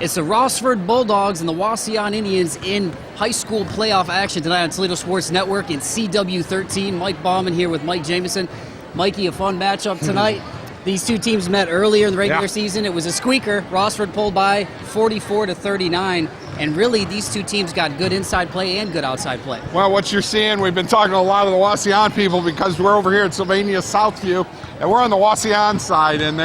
It's the Rossford Bulldogs and the Wauseon Indians in high school playoff action tonight on Toledo Sports Network in CW13. Mike Bauman here with Mike Jameson. Mikey, a fun matchup tonight. These two teams met earlier in the regular season. It was a squeaker. Rossford pulled by 44-39. And really, these two teams got good inside play and good outside play. Well, what you're seeing, we've been talking to a lot of the Wauseon people because we're over here at Sylvania Southview, and we're on the Wauseon side, and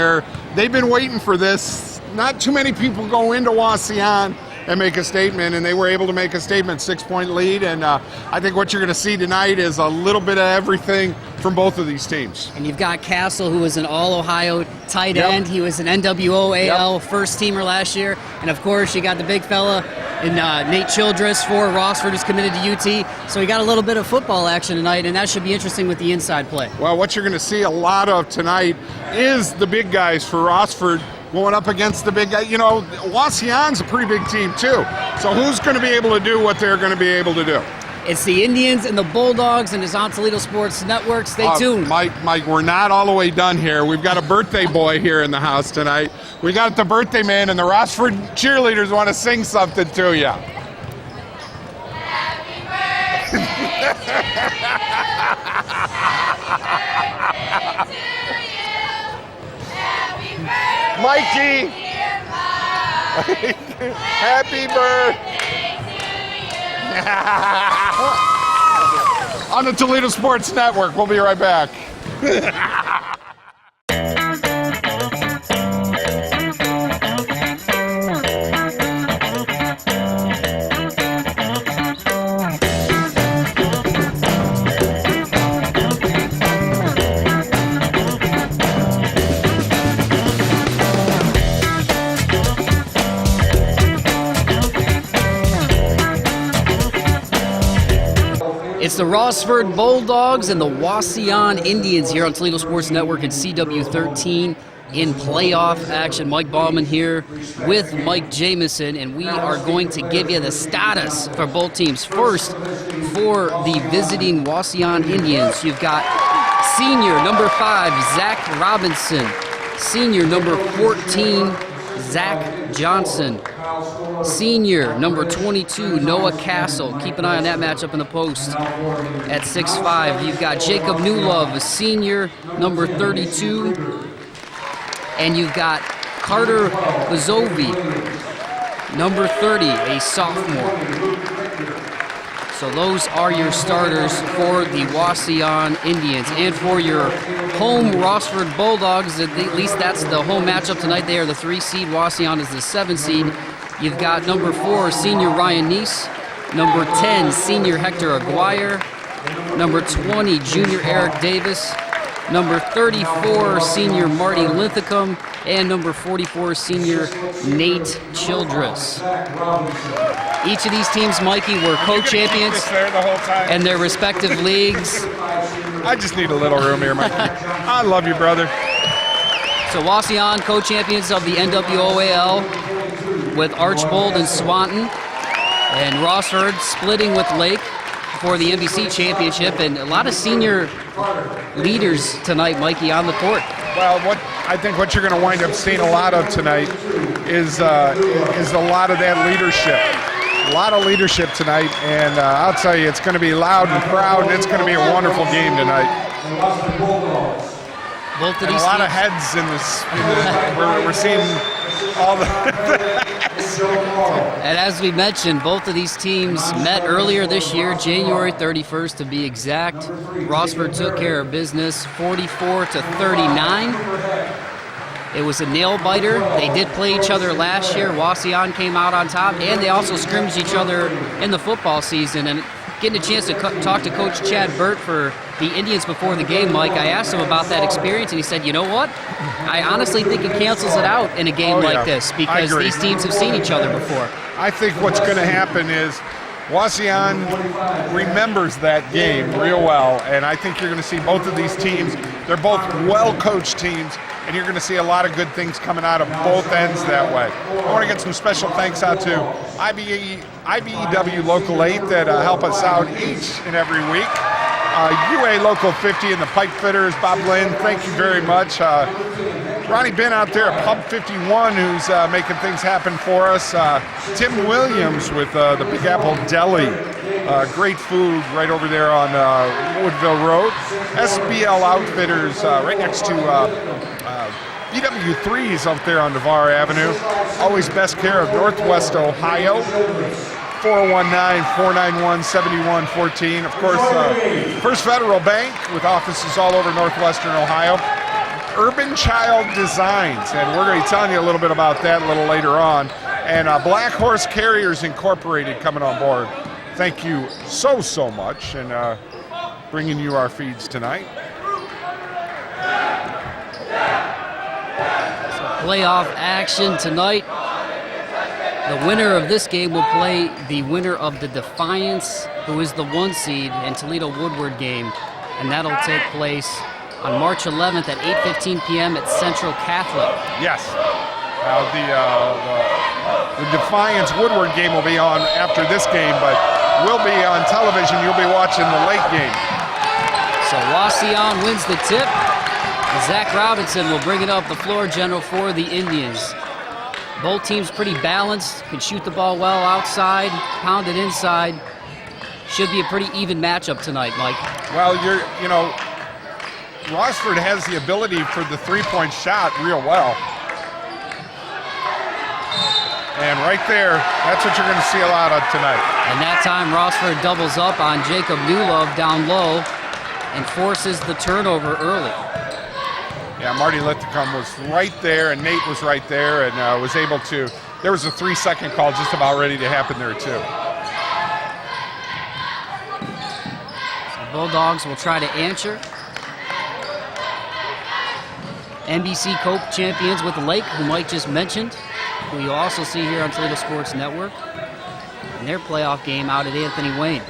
they've been waiting for this. Not too many people go into Wauseon and make a statement, and they were able to make a statement, 6-point lead, and I think what you're going to see tonight is a little bit of everything from both of these teams. And you've got Castle, who was an All-Ohio tight end. He was an NWOAL first-teamer last year. And, of course, you got the big fella in Nate Childress for Rossford, who's committed to UT. So we got a little bit of football action tonight, and that should be interesting with the inside play. Well, what you're going to see a lot of tonight is the big guys for Rossford going up against the big guy. You know, Wauseon's a pretty big team, too. So who's going to be able to do what they're going to be able to do? It's the Indians and the Bulldogs, and it's on Toledo Sports Network. Stay tuned. Mike, we're not all the way done here. We've got a birthday boy here in the house tonight. We got the birthday man, and the Rossford cheerleaders want to sing something to you. Happy birthday to you. Happy birthday, Mikey. dear Mom. Happy birthday. On the Toledo Sports Network. We'll be right back. It's the Rossford Bulldogs and the Wauseon Indians here on Toledo Sports Network at CW13 in playoff action. Mike Bauman here with Mike Jameson, and we are going to give you the status for both teams. First, for the visiting Wauseon Indians, you've got senior number 5, Zach Robinson, senior number 14, Zach Johnson, senior number 22, Noah Castle. Keep an eye on that matchup in the post at 6'5". You've got Jacob Newlove, a senior number 32, and you've got Carter Bazovi, number 30, a sophomore. So those are your starters for the Wauseon Indians. And for your home Rossford Bulldogs, at least that's the home matchup tonight. They are the 3 seed. Wauseon is the 7 seed. You've got number 4, senior Ryan Neese. Number 10, senior Hector Aguirre. Number 20, junior Eric Davis. Number 34, senior Marty Linthicum. And number 44, senior Nate Childress. Each of these teams, Mikey, were co-champions in their respective leagues. I just need a little room here, Mikey. I love you, brother. So Wauseon, co-champions of the NWOAL with Archbold and Swanton. And Rossford splitting with Lake for the NBC championship. And a lot of senior leaders tonight, Mikey, on the court. Well, I think what you're going to wind up seeing a lot of tonight is a lot of that leadership. A lot of leadership tonight, and I'll tell you, it's going to be loud and proud, and it's going to be a wonderful game tonight. Both of and these a lot teams. of heads in this. We're seeing all the. And as we mentioned, both of these teams met earlier this year, January 31st to be exact. Rossford took care of business, 44-39. It was a nail-biter. They did play each other last year. Wauseon came out on top, and they also scrimmaged each other in the football season. And getting a chance to talk to Coach Chad Burt for the Indians before the game, Mike, I asked him about that experience, and he said, you know what? I honestly think it cancels it out in a game like this because these teams have seen each other before. I think what's going to happen is Wauseon remembers that game real well, and I think you're going to see both of these teams. They're both well-coached teams, and you're going to see a lot of good things coming out of both ends that way. I want to get some special thanks out to IBEW Local 8 that help us out each and every week. UA Local 50 and the Pipefitters, Bob Lynn, thank you very much. Ronnie Bin out there at Pub 51, who's making things happen for us. Tim Williams with the Big Apple Deli. Great food right over there on Woodville Road. SBL Outfitters right next to BW3s out there on Navarre Avenue. Always best care of Northwest Ohio. 419-491-7114. Of course, First Federal Bank with offices all over northwestern Ohio. Urban Child Designs, and we're going to be telling you a little bit about that a little later on. And Black Horse Carriers Incorporated coming on board. Thank you so much, and bringing you our feeds tonight. Playoff action tonight. The winner of this game will play the winner of the Defiance, who is the 1 seed, and Toledo Woodward game, and that'll take place on March 11th at 8:15 p.m. at Central Catholic. Yes. The Defiance Woodward game will be on after this game, but we'll be on television. You'll be watching the late game. So Wauseon wins the tip. Zach Robinson will bring it up the floor general for the Indians. Both teams pretty balanced, can shoot the ball well outside, pound it inside. Should be a pretty even matchup tonight, Mike. Well, Rossford has the ability for the three-point shot real well. And right there, that's what you're going to see a lot of tonight. And that time, Rossford doubles up on Jacob Newlove down low and forces the turnover early. Yeah, Marty Lithicum was right there, and Nate was right there, and was able to. There was a 3-second call just about ready to happen there, too. So Bulldogs will try to answer. NBC Cope champions with Lake, who Mike just mentioned, who you'll also see here on Toledo Sports Network, in their playoff game out at Anthony Wayne.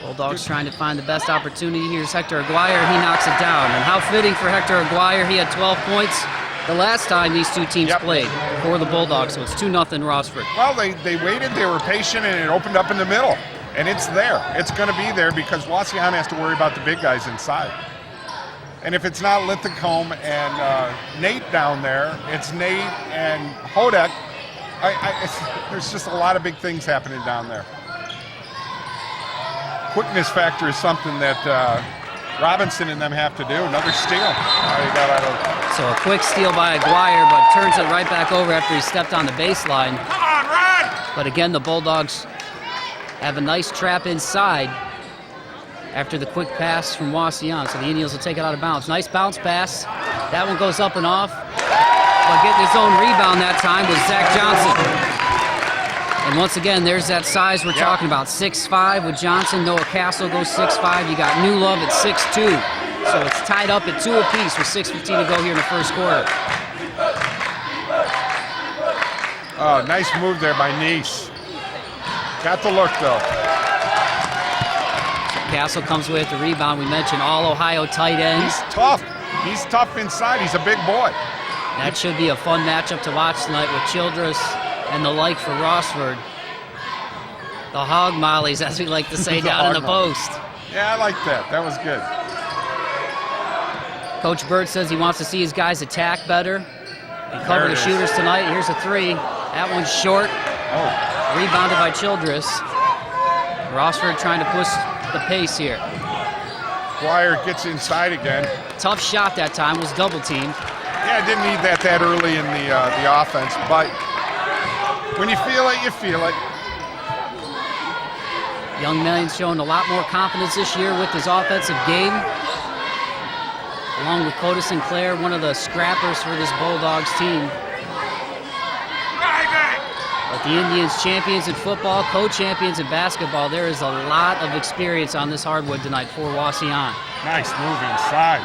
Bulldogs trying to find the best opportunity. Here's Hector Aguirre. He knocks it down. And how fitting for Hector Aguirre. He had 12 points the last time these two teams played for the Bulldogs. So it's 2-0 Rossford. Well, they waited. They were patient, and it opened up in the middle. And it's there. It's going to be there because Wauseon has to worry about the big guys inside. And if it's not Lithicum and Nate down there, it's Nate and Hodek. There's just a lot of big things happening down there. Quickness factor is something that Robinson and them have to do. Another steal. So a quick steal by Aguirre, but turns it right back over after he stepped on the baseline. Come on, run! But again, the Bulldogs have a nice trap inside after the quick pass from Wauseon. So the Indians will take it out of bounds. Nice bounce pass. That one goes up and off. But getting his own rebound that time was Zach Johnson. And once again, there's that size we're talking about. 6'5" with Johnson. Noah Castle goes 6'5". You got Newlove at 6'2". So it's tied up at 2 apiece with 6:15 to go here in the first quarter. Oh, nice move there by Nice. Got the look, though. Castle comes away with the rebound. We mentioned all Ohio tight ends. He's tough. He's tough inside. He's a big boy. That should be a fun matchup to watch tonight with Childress and the like for Rossford. The hog mollies, as we like to say, down in the post. Yeah, I like that. That was good. Coach Bird says he wants to see his guys attack better and cover the shooters tonight. Here's a 3. That one's short. Oh. Rebounded by Childress. Rossford trying to push the pace here. Dwyer gets inside again. Tough shot that time, was double teamed. Yeah, didn't need that early in the offense, but when you feel it, you feel it. Young man's showing a lot more confidence this year with his offensive game. Along with Coda Sinclair, one of the scrappers for this Bulldogs team. But the Indians champions in football, co-champions in basketball. There is a lot of experience on this hardwood tonight for Wauseon. Nice move inside.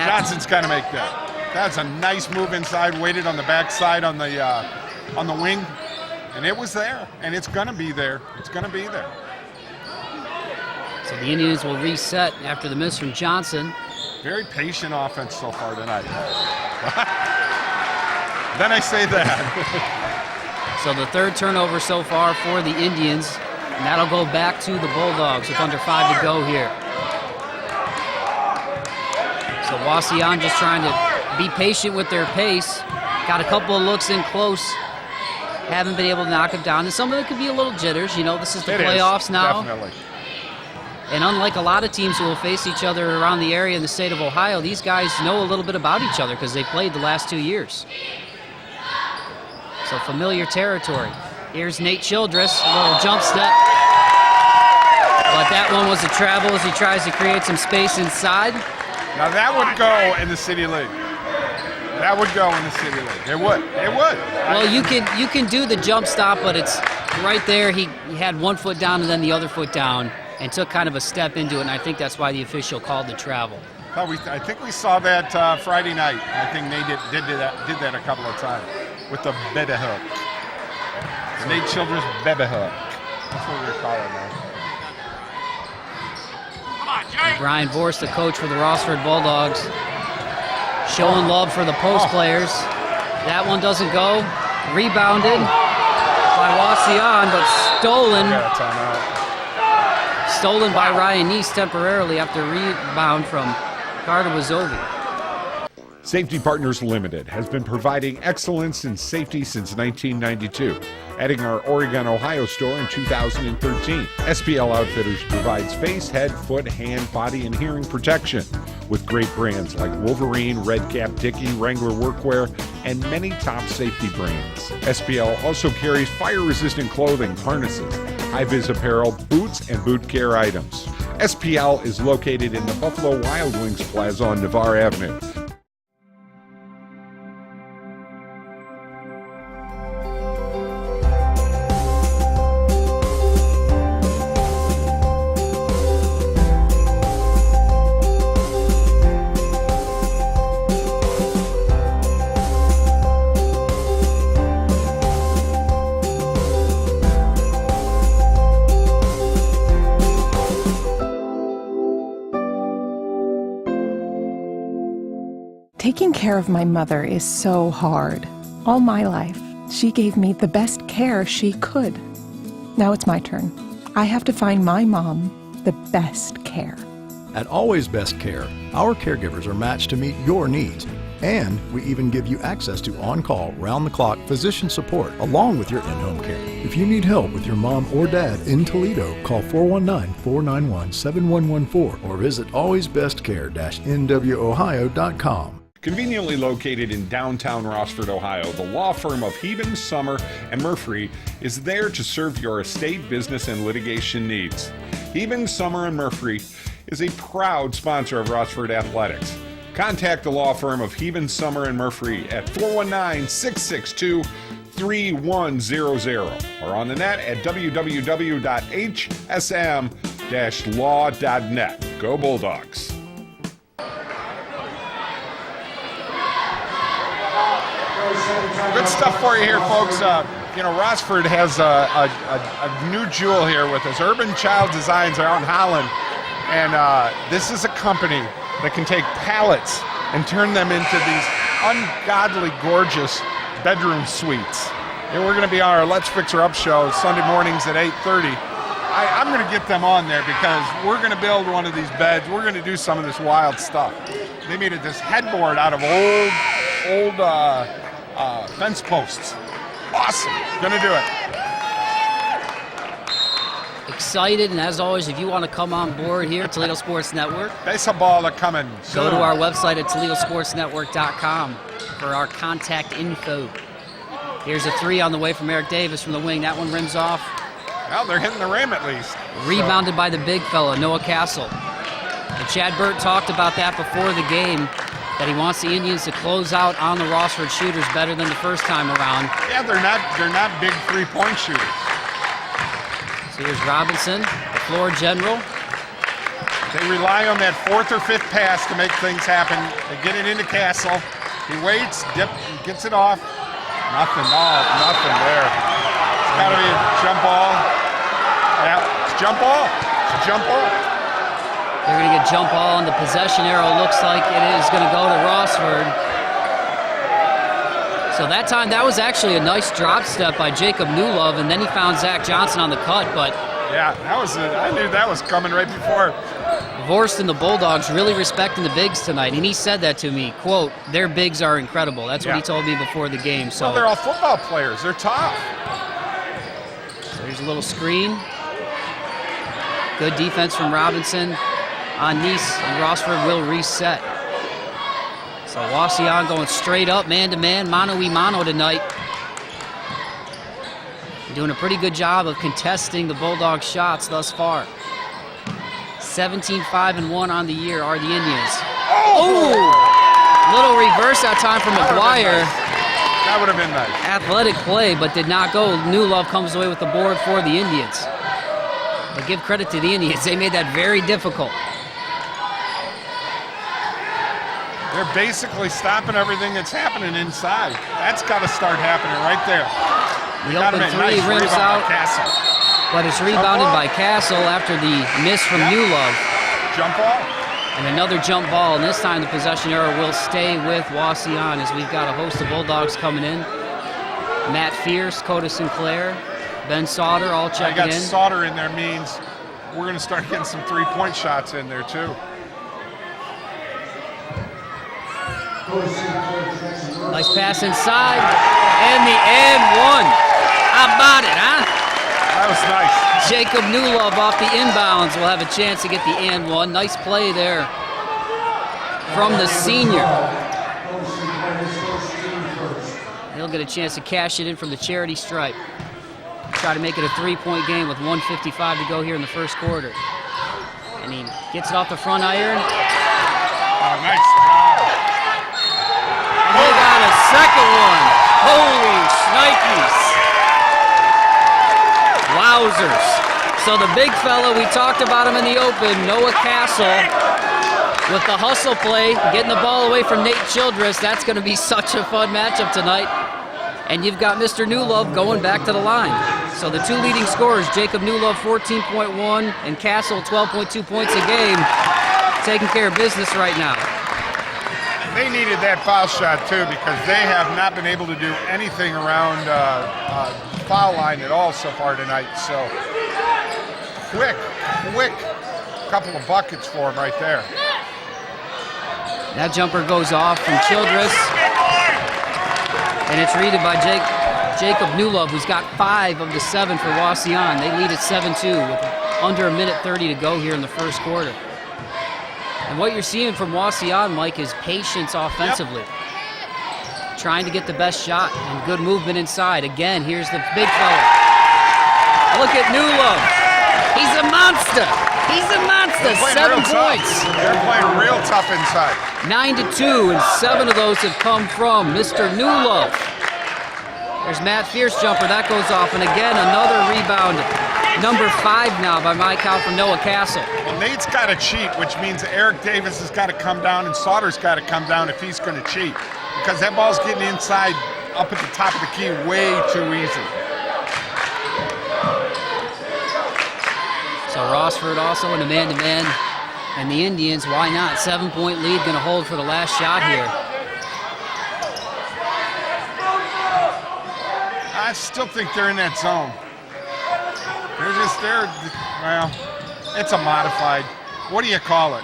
Johnson's got to make that. That's a nice move inside. Waited on the backside on the wing, and it was there. And it's going to be there. It's going to be there. So the Indians will reset after the miss from Johnson. Very patient offense so far tonight. Then I say that. So the third turnover so far for the Indians, and that'll go back to the Bulldogs with under 5 to go here. So Wauseon just trying to be patient with their pace. Got a couple of looks in close. Haven't been able to knock them down. And some of it could be a little jitters. You know, this is the playoffs now. Definitely. And unlike a lot of teams who will face each other around the area in the state of Ohio, these guys know a little bit about each other because they played the last 2 years. So familiar territory. Here's Nate Childress, a little jump step. But that one was a travel as he tries to create some space inside. Now that would go in the City League. That would go in the City League. It would. It would. Well, you can do the jump stop, but it's right there. He had 1 foot down and then the other foot down and took kind of a step into it, and I think that's why the official called the travel. I think we saw that Friday night. I think they did that a couple of times with the bebe hook. The Nate Childress bebe hook. That's what we're calling now. Brian Vorst, the coach for the Rossford Bulldogs, showing love for the post players. That one doesn't go. Rebounded by Wauseon, but stolen by Ryan Neese temporarily after rebound from Carter Wazovi. Safety Partners Limited has been providing excellence in safety since 1992, adding our Oregon, Ohio store in 2013. SPL Outfitters provides face, head, foot, hand, body, and hearing protection with great brands like Wolverine, Red Cap, Dickie, Wrangler Workwear, and many top safety brands. SPL also carries fire-resistant clothing, harnesses, high-vis apparel, boots, and boot care items. SPL is located in the Buffalo Wild Wings Plaza on Navarre Avenue. Taking care of my mother is so hard. All my life, she gave me the best care she could. Now it's my turn. I have to find my mom the best care. At Always Best Care, our caregivers are matched to meet your needs. And we even give you access to on-call, round-the-clock physician support along with your in-home care. If you need help with your mom or dad in Toledo, call 419-491-7114 or visit alwaysbestcare-nwOhio.com. Conveniently located in downtown Rossford, Ohio, the law firm of Heben, Summer, and Murphy is there to serve your estate, business, and litigation needs. Heben, Summer, and Murphy is a proud sponsor of Rossford Athletics. Contact the law firm of Heben, Summer, and Murphy at 419-662-3100 or on the net at www.hsm-law.net. Go Bulldogs! Good stuff for you here, folks. Rossford has a new jewel here with us. Urban Child Designs are out in Holland, and this is a company that can take pallets and turn them into these ungodly gorgeous bedroom suites. And we're going to be on our Let's Fix Her Up show Sunday mornings at 8:30. I'm going to get them on there because we're going to build one of these beds. We're going to do some of this wild stuff. They made this headboard out of old fence posts. Awesome. Gonna do it. Excited, and as always, if you want to come on board here, Toledo Sports Network, baseball are coming. Go to our website at ToledoSportsNetwork.com for our contact info. Here's a three on the way from Eric Davis from the wing. That one rims off. Well, they're hitting the rim at least. Rebounded by the big fella, Noah Castle. And Chad Burt talked about that before the game, that he wants the Indians to close out on the Rossford shooters better than the first time around. Yeah, they're not big three-point shooters. So here's Robinson, the floor general. They rely on that fourth or fifth pass to make things happen. They get it into Castle. He waits, gets it off. Nothing there. It's got to be a jump ball. Yeah, it's jump ball. It's a jump ball. They're going to get jump ball, and the possession arrow looks like it is going to go to Rossford. So that time, that was actually a nice drop step by Jacob Newlove, and then he found Zach Johnson on the cut, but... Yeah, I knew that was coming right before. Vorst and the Bulldogs really respecting the bigs tonight, and he said that to me, quote, their bigs are incredible. That's what he told me before the game. So well, they're all football players. They're tough. So here's a little screen. Good defense from Robinson on Nice, and Rossford will reset. So Wauseon going straight up, man-to-man, mano-y-mano tonight. Doing a pretty good job of contesting the Bulldogs' shots thus far. 17-5-1 on the year are the Indians. Oh! Little reverse that time from McGuire. That would have been nice. Athletic play, but did not go. Newlove comes away with the board for the Indians. But give credit to the Indians. They made that very difficult. They're basically stopping everything that's happening inside. That's got to start happening right there. The open three rims out, but it's rebounded by Castle after the miss from Newlove. Jump ball? And another jump ball, and this time the possession arrow will stay with Wauseon as we've got a host of Bulldogs coming in. Matt Fierce, Coda Sinclair, Ben Sauter all checking in. I got Sauter in there means we're going to start getting some three-point shots in there too. Nice pass inside, and the and one. How about it, huh? That was nice. Jacob Newlove off the inbounds will have a chance to get the and one. Nice play there from the senior. He'll get a chance to cash it in from the charity stripe. Try to make it a three-point game with 1:55 to go here in the first quarter. And he gets it off the front iron. Oh, nice. And they got a second one. Holy shnikes. Wowzers. So the big fella, we talked about him in the open, Noah Castle, with the hustle play, getting the ball away from Nate Childress. That's going to be such a fun matchup tonight. And you've got Mr. Newlove going back to the line. So the two leading scorers, Jacob Newlove 14.1 and Castle 12.2 points a game, taking care of business right now. They needed that foul shot too because they have not been able to do anything around foul line at all so far tonight. So quick couple of buckets for them right there. That jumper goes off from Childress, and it's readed by Jacob Newlove, who's got 5 of the 7 for Wauseon. They lead at 7-2 with under a minute 30 to go here in the first quarter. And what you're seeing from Wauseon, Mike, is patience offensively. Yep. Trying to get the best shot and good movement inside. Again, here's the big fella. Look at Newlove. He's a monster. He's a monster. 7 points. They're playing real tough inside. 9-2, and 7 of those have come from Mr. Newlove. There's Matt Fierce jumper. That goes off. And again, another rebound. Number 5 now by my count from Noah Castle. Well, Nate's got to cheat, which means Eric Davis has got to come down and Sauter's got to come down if he's going to cheat. Because that ball's getting inside up at the top of the key way too easy. So Rossford also in a man-to-man. And the Indians, why not? 7-point lead, going to hold for the last shot here. I still think they're in that zone. Well, it's a modified, what do you call it?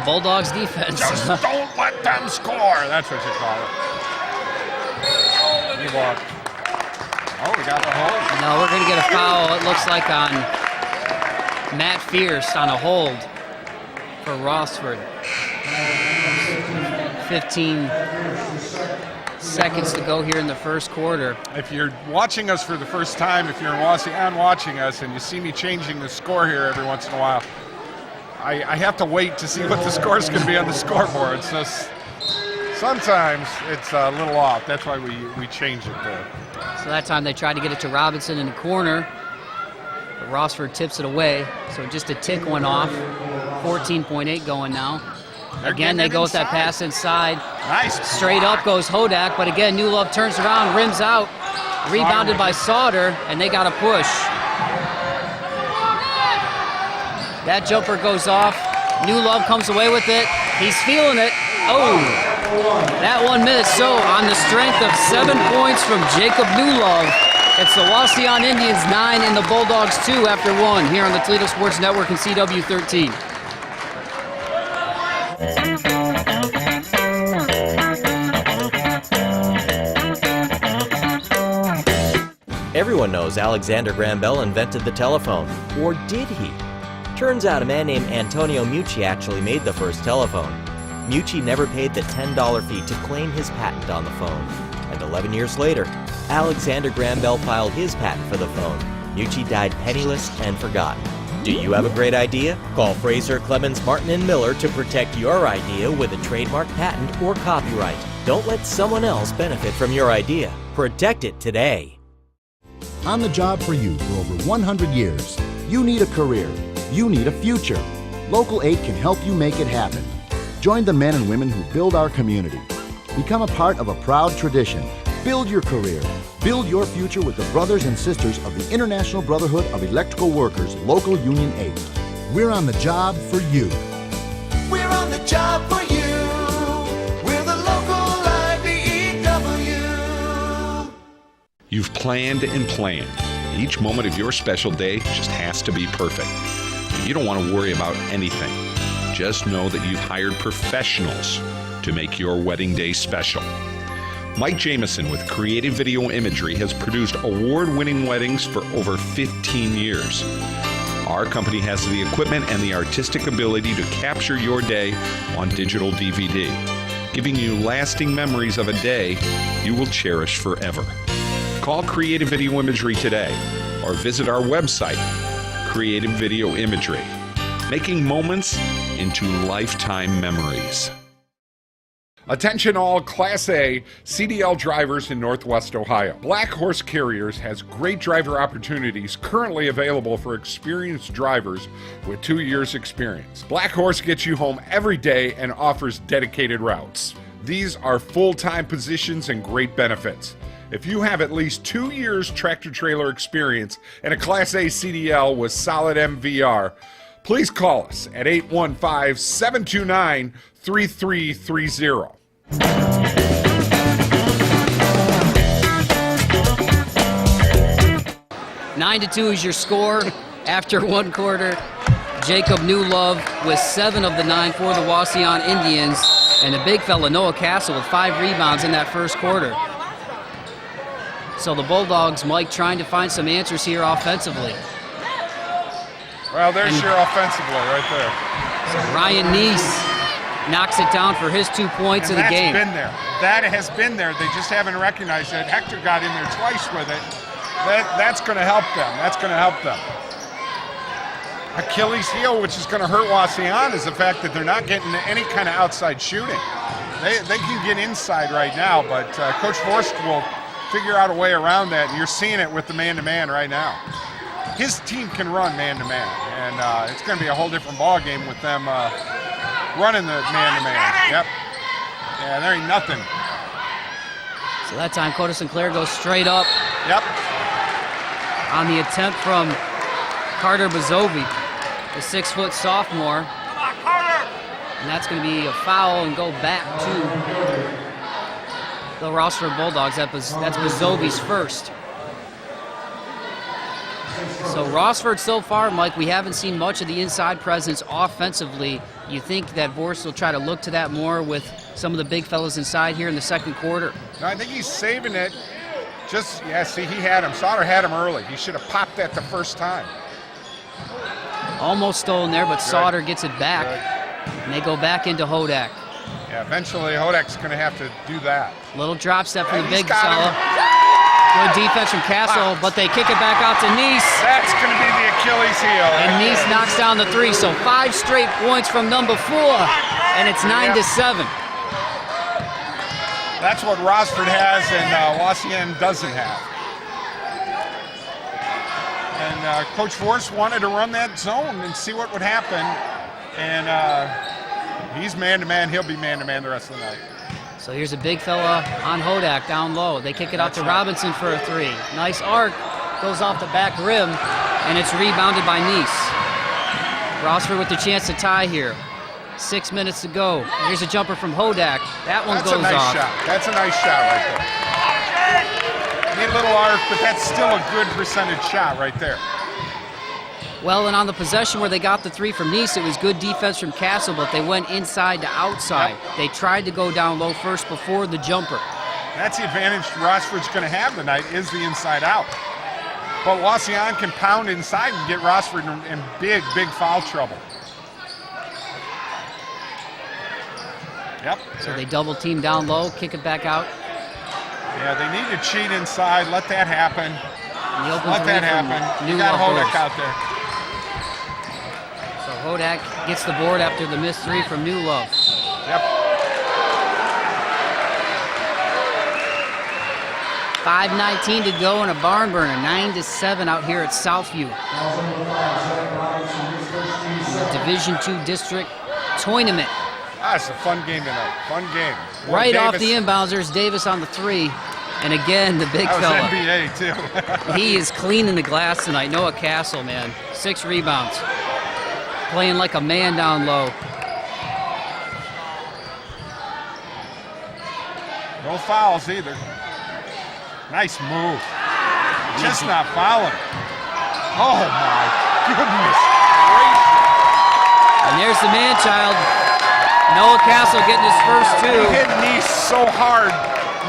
Bulldogs defense. Just don't let them score. That's what you call it. He walked. Oh, we got the hold. No, we're going to get a foul, it looks like, on Matt Fierce on a hold for Rossford. 15 seconds to go here in the first quarter. If you're watching us for the first time, if you're in Wauseon watching us and you see me changing the score here every once in a while, I have to wait to see what the score is going to be on the scoreboard. So sometimes it's a little off. That's why we change it there. So that time they tried to get it to Robinson in the corner, but Rossford tips it away. So just a tick went off. 14.8 going now. Again, they go with that pass inside. Nice. Straight up goes Hodak, but again, Newlove turns around, rims out. Rebounded by Sauter, and they got a push. That jumper goes off. Newlove comes away with it. He's feeling it. Oh, that one missed. So on the strength of 7 points from Jacob Newlove, It's the Wauseon Indians 9 and the Bulldogs 2 after 1 here on the Toledo Sports Network and CW 13. Everyone knows Alexander Graham Bell invented the telephone. Or did he? Turns out a man named Antonio Mucci actually made the first telephone. Mucci never paid the $10 fee to claim his patent on the phone. And 11 years later, Alexander Graham Bell filed his patent for the phone. Mucci died penniless and forgotten. Do you have a great idea? Call Fraser, Clemens, Martin, and Miller to protect your idea with a trademark, patent, or copyright. Don't let someone else benefit from your idea. Protect it today. On the job for you for over 100 years. You need a career. You need a future. Local 8 can help you make it happen. Join the men and women who build our community. Become a part of a proud tradition. Build your career. Build your future with the brothers and sisters of the International Brotherhood of Electrical Workers, Local Union 8. We're on the job for you. We're on the job for you. We're the local IBEW. You've planned and planned. Each moment of your special day just has to be perfect. You don't want to worry about anything. Just know that you've hired professionals to make your wedding day special. Mike Jameson with Creative Video Imagery has produced award-winning weddings for over 15 years. Our company has the equipment and the artistic ability to capture your day on digital DVD, giving you lasting memories of a day you will cherish forever. Call Creative Video Imagery today or visit our website, Creative Video Imagery, making moments into lifetime memories. Attention all Class A CDL drivers in Northwest Ohio. Black Horse Carriers has great driver opportunities currently available for experienced drivers with 2 years experience. Black Horse gets you home every day and offers dedicated routes. These are full-time positions and great benefits. If you have at least 2 years tractor-trailer experience and a Class A CDL with solid MVR, please call us at 815-729-3330. 9-2 is your score after 1 quarter. Jacob Newlove with 7 of the 9 for the Wauseon Indians, and the big fella Noah Castle with 5 rebounds in that first quarter. So the Bulldogs, Mike, trying to find some answers here offensively. Well, there's your offensively right there. So Ryan Neese knocks it down for his 2 points of the game. That's been there. That has been there. They just haven't recognized it. Hector got in there twice with it. That's going to help them. That's going to help them. Achilles heel, which is going to hurt Wauseon, is the fact that they're not getting any kind of outside shooting. They can get inside right now, but Coach Forst will figure out a way around that. And you're seeing it with the man-to-man right now. His team can run man-to-man, and it's going to be a whole different ball game with them running the man-to-man. Yep. Yeah, there ain't nothing. So that time, Coda Sinclair goes straight up. Yep. On the attempt from Carter Bazovi, the 6-foot sophomore. And that's going to be a foul and go back to the Rossford Bulldogs. That's Bazovi's first. So Rossford so far, Mike, we haven't seen much of the inside presence offensively. You think that Vorst will try to look to that more with some of the big fellas inside here in the second quarter? No, I think he's saving it. See, he had him. Sauter had him early. He should have popped that the first time. Almost stolen there, but Sauter gets it back. And they go back into Hodak. Yeah, eventually Hodak's going to have to do that. Little drop step from the big fella. Good defense from Castle, but they kick it back out to Neese. That's going to be the Achilles heel. And Neese knocks down the 3, so 5 straight points from number 4, and it's 9-7. That's what Rossford has and Wauseon doesn't have. And Coach Forst wanted to run that zone and see what would happen. And he's man-to-man. He'll be man-to-man the rest of the night. So here's a big fella on Hodak down low. They kick it out to Robinson for a 3. Nice arc, goes off the back rim, and it's rebounded by Neese. Rossford with the chance to tie here. 6 minutes to go. Here's a jumper from Hodak. That one goes off. That's a nice shot. That's a nice shot right there. Need a little arc, but that's still a good percentage shot right there. Well, and on the possession where they got the three from Nice, it was good defense from Castle, but they went inside to outside. Yep. They tried to go down low first before the jumper. That's the advantage Rossford's going to have tonight is the inside out. But Wauseon can pound inside and get Rossford in big, big foul trouble. Yep. So they double team down low, kick it back out. Yeah, they need to cheat inside, let that happen. The open Let three that from happen. You New got Love Hodak goes. out there. So Hodak gets the board after the missed three from New Love. Yep. 5:19 to go in a barn burner, 9-7 out here at Southview. The Division II District Tournament. It's a fun game tonight. Fun game. Boy, Right Davis, off the inbounds, there's Davis on the three. And again, the big that was fella. NBA too. He is cleaning the glass tonight. Noah Castle, man. 6 rebounds. Playing like a man down low. No fouls either. Nice move. Just not fouling. Oh my goodness gracious. And there's the man-child. Noah Castle getting his first He two. hit Nice so hard.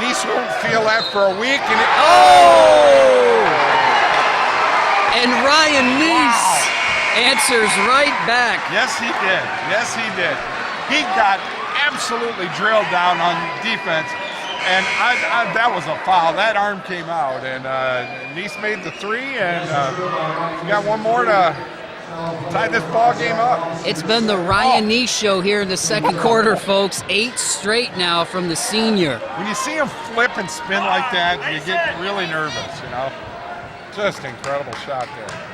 Nice won't feel that for a week. And Oh! And Ryan Neese answers right back. yes, he did. Yes, he did. He got absolutely drilled down on defense. And that was a foul. That arm came out. And Nice made the three. And we got one more to tie this ball game up. It's been the Ryan Neese show here in the second quarter, folks. 8 straight now from the senior. When you see him flip and spin like that, you get really nervous, you know. Just incredible shot there.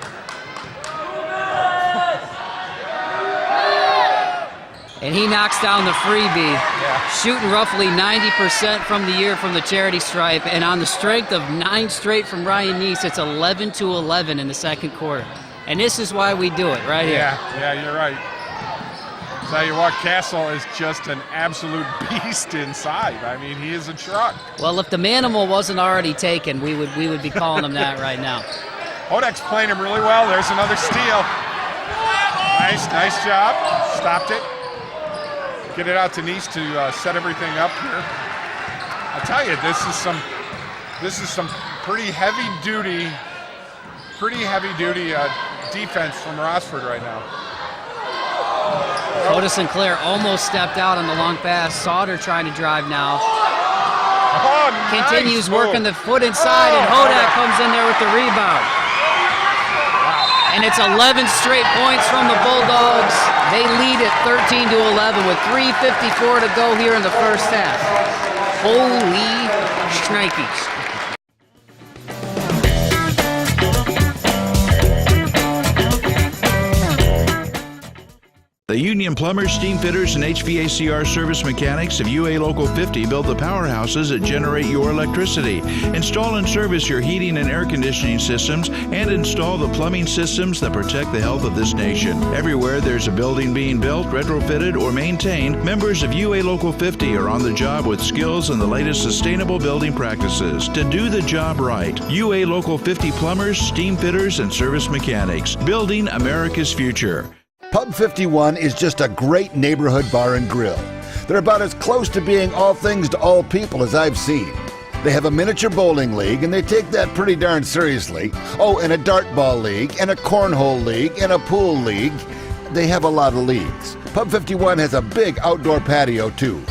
And he knocks down the freebie. Yeah. Shooting roughly 90% from the year from the charity stripe. And on the strength of 9 straight from Ryan Neese, it's 11-11 in the second quarter. And this is why we do it right here. Yeah, you're right. Tell you what, Castle is just an absolute beast inside. I mean, he is a truck. Well, if the Manimal wasn't already taken, we would be calling him that right now. Hodak's playing him really well. There's another steal. Nice job. Stopped it. Get it out to Nice to set everything up here. I'll tell you, this is some pretty heavy duty defense from Rossford right now. Otis Sinclair almost stepped out on the long pass. Sauter trying to drive now. Oh, Continues nice move. working the foot inside, and Hodak comes in there with the rebound. And it's 11 straight points from the Bulldogs. They lead at 13-11 with 3:54 to go here in the first half. Holy shnikes. The Union Plumbers, Steam Fitters, and HVACR service mechanics of UA Local 50 build the powerhouses that generate your electricity. Install and service your heating and air conditioning systems, and install the plumbing systems that protect the health of this nation. Everywhere there's a building being built, retrofitted, or maintained, members of UA Local 50 are on the job with skills and the latest sustainable building practices to do the job right. UA Local 50 Plumbers, Steam Fitters, and service mechanics, building America's future. Pub 51 is just a great neighborhood bar and grill. They're about as close to being all things to all people as I've seen. They have a miniature bowling league, and they take that pretty darn seriously. Oh, and a dartball league, and a cornhole league, and a pool league. They have a lot of leagues. Pub 51 has a big outdoor patio, too.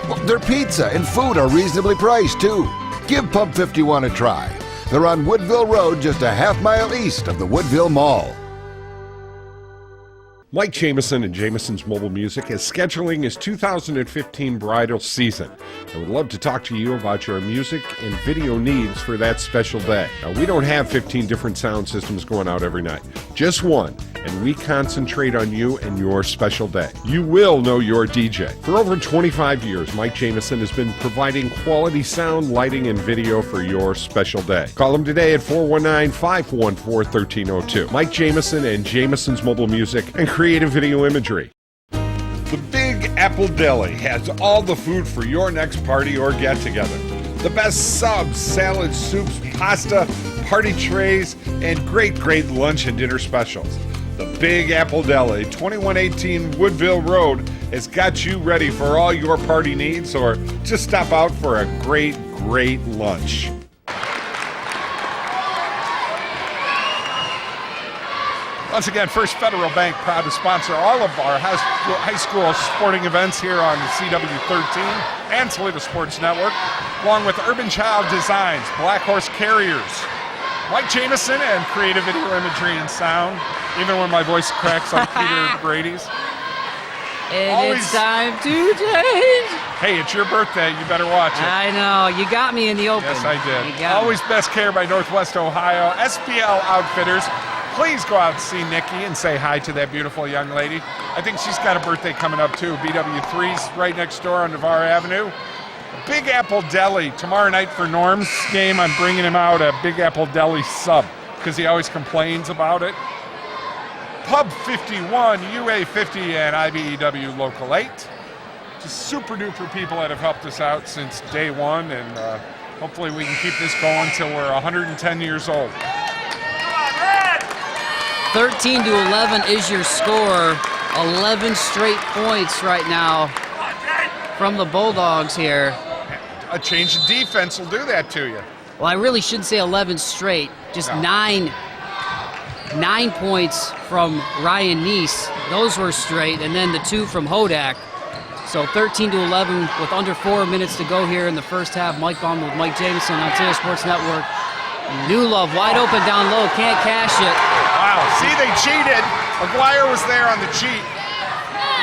Well, their pizza and food are reasonably priced, too. Give Pub 51 a try. They're on Woodville Road, just a half-mile east of the Woodville Mall. Mike Jameson and Jameson's Mobile Music is scheduling his 2015 bridal season. I would love to talk to you about your music and video needs for that special day. Now, we don't have 15 different sound systems going out every night, just one, and we concentrate on you and your special day. You will know your DJ. For over 25 years, Mike Jameson has been providing quality sound, lighting, and video for your special day. Call him today at 419-514-1302. Mike Jameson and Jameson's Mobile Music and creative video imagery. The Big Apple Deli has all the food for your next party or get-together. The best subs, salads, soups, pasta, party trays, and great lunch and dinner specials. The Big Apple Deli, 2118 Woodville Road, has got you ready for all your party needs, or just stop out for a great lunch. Once again, First Federal Bank proud to sponsor all of our high school sporting events here on the CW13 and Toledo Sports Network, along with Urban Child Designs, Black Horse Carriers, Mike Jameson, and Creative Video Imagery and Sound, even when my voice cracks like Peter Brady's. And it's time to change. Hey, it's your birthday. You better watch it. I know. You got me in the open. Yes, I did. You got Always Best Care by Northwest Ohio. SBL Outfitters. Please go out and see Nikki and say hi to that beautiful young lady. I think she's got a birthday coming up too. BW3's right next door on Navarre Avenue. Big Apple Deli. Tomorrow night for Norm's game, I'm bringing him out a Big Apple Deli sub because he always complains about it. Pub 51, UA 50, and IBEW Local 8. Just super duper people that have helped us out since day one, and hopefully we can keep this going till we're 110 years old. 13-11 is your score. 11 straight points right now from the Bulldogs here. A change of defense will do that to you. Well, I really shouldn't say 11 straight. Just No. 9 points from Ryan Neese. Those were straight, and then the 2 from Hodak. So 13-11 with under 4 minutes to go here in the first half. Mike Bauman with Mike Jameson on Toledo Sports Network. New Love wide open down low, can't cash it. Wow, see, they cheated. McGuire was there on the cheat.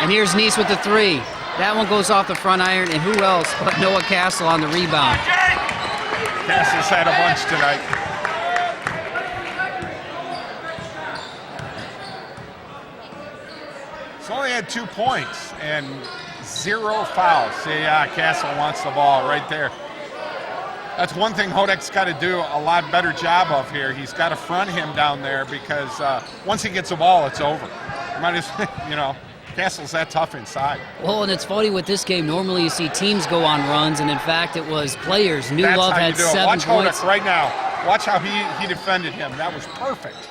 And here's Neese with the 3. That one goes off the front iron, and who else but Noah Castle on the rebound. Cass's had a bunch tonight. He's only had 2 points and 0 fouls. See, Castle wants the ball right there. That's one thing Hodak's got to do a lot better job of here. He's got to front him down there because once he gets the ball, it's over. Might as, Castle's that tough inside. Well, and it's funny with this game. Normally you see teams go on runs, and in fact it was players. New Love had 7 Watch points. Hodak right now. Watch how he defended him. That was perfect.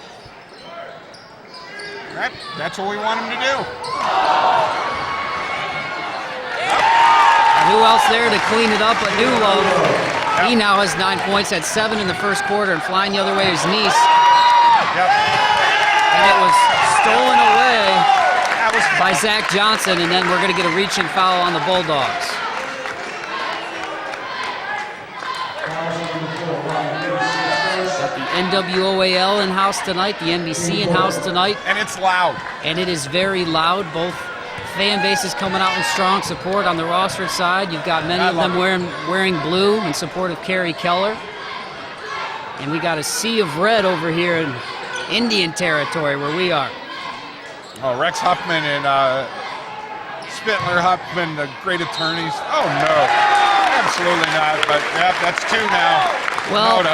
That's what we want him to do. And who else there to clean it up but New Love? He now has 9 points, had 7 in the first quarter, and flying the other way is Neese. Yep. And it was stolen away by Zach Johnson, and then we're going to get a reaching foul on the Bulldogs. Got the NWOAL in-house tonight, the NBC in-house tonight. And it's loud. And it is very loud. Both fan bases coming out in strong support on the Rossford side. You've got many of them wearing blue in support of Kerry Keller. And we got a sea of red over here in Indian territory where we are. Oh, Rex Huffman and Spittler Huffman, the great attorneys. Oh, no. Absolutely not. But, that's 2 now. Well,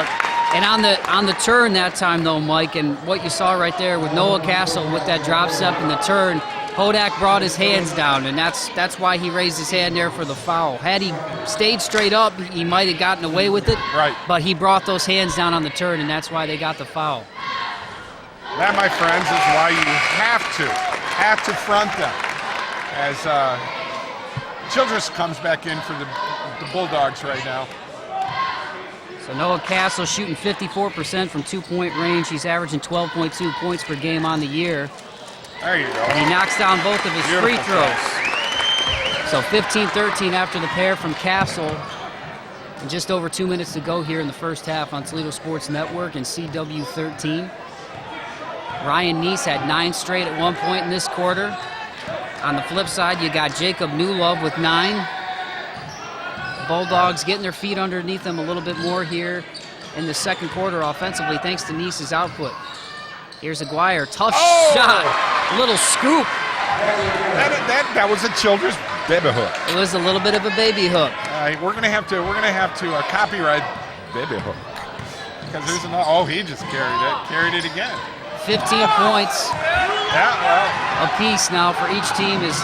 and on the turn that time, though, Mike, and what you saw right there with Noah Castle with that drop step and the turn, Hodak brought his hands down, and that's why he raised his hand there for the foul. Had he stayed straight up, he might have gotten away with it. Right. But he brought those hands down on the turn, and that's why they got the foul. That, my friends, is why you have to front them. As Childress comes back in for the Bulldogs right now. So Noah Castle shooting 54% from 2-point range. He's averaging 12.2 points per game on the year. There you go. And he knocks down both of his free Beautiful throws. So 15-13 after the pair from Castle. And just over 2 minutes to go here in the first half on Toledo Sports Network and CW13. Ryan Neese had 9 straight at one point in this quarter. On the flip side, you got Jacob Newlove with 9. Bulldogs getting their feet underneath them a little bit more here in the second quarter offensively, thanks to Neese's output. Here's Aguirre, tough shot, little scoop. That was a Childress baby hook. It was a little bit of a baby hook. We're gonna have to copyright baby hook because there's another. Oh, he just carried it again. 15 points. Yeah, apiece now for each team as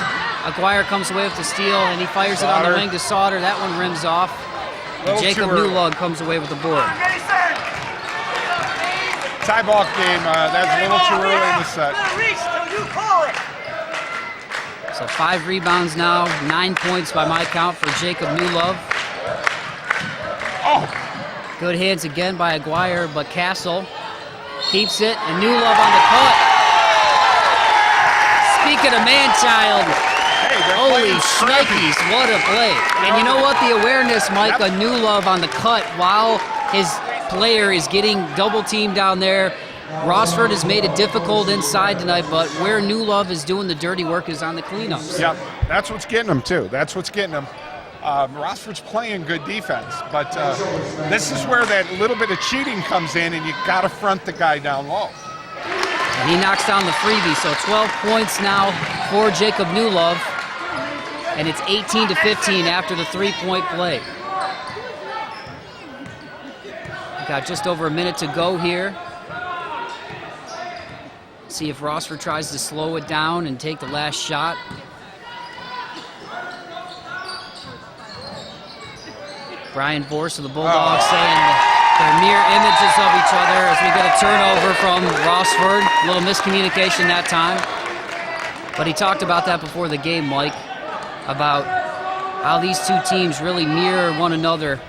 Aguirre comes away with the steal and he fires it on the wing to Sauter. That one rims off. Jacob too early. Newlug comes away with the board. Tie ball game, that's a little too early in the set. So 5 rebounds now, 9 points by my count for Jacob Newlove. Oh! Good hands again by Aguirre, but Castle keeps it, and Newlove on the cut. Speaking of man-child, holy shnikes, what a play. And you know what? The awareness, Mike, on Newlove on the cut while his player is getting double-teamed down there. Rossford has made it difficult inside tonight, but where Newlove is doing the dirty work is on the cleanups. Yep, that's what's getting them, too. That's what's getting them. Rossford's playing good defense, but this is where that little bit of cheating comes in, and you got to front the guy down low. And he knocks down the freebie, so 12 points now for Jacob Newlove, and it's 18-15 after the 3-point play. We've got just over a minute to go here. See if Rossford tries to slow it down and take the last shot. Brian Vorse of the Bulldogs saying they're mirror images of each other as we get a turnover from Rossford. A little miscommunication that time. But he talked about that before the game, Mike, about how these two teams really mirror one another.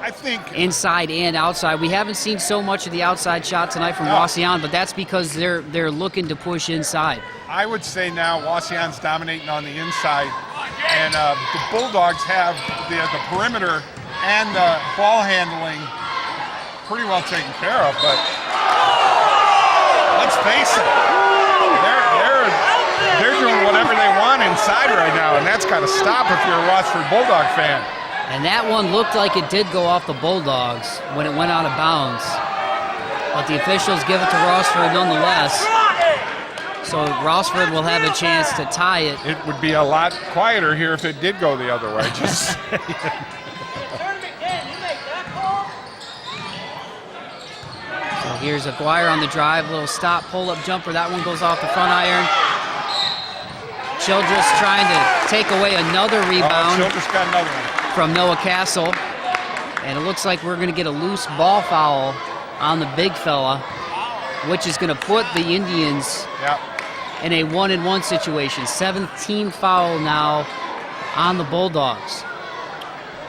I think inside and outside. We haven't seen so much of the outside shot tonight from Wauseon, but that's because they're looking to push inside. I would say now Wauseon's dominating on the inside, and the Bulldogs have the perimeter and the ball handling pretty well taken care of. But let's face it, they're doing whatever they want inside right now, and that's got to stop if you're a Rossford Bulldog fan. And that one looked like it did go off the Bulldogs when it went out of bounds. But the officials give it to Rossford nonetheless. So Rossford will have a chance to tie it. It would be a lot quieter here if it did go the other way. Just So here's Aguirre on the drive, little stop, pull-up jumper. That one goes off the front iron. Childress trying to take away another rebound. Childress got another one. From Noah Castle, and it looks like we're going to get a loose ball foul on the big fella, which is going to put the Indians in a 1-and-1 situation. 17 foul now on the Bulldogs.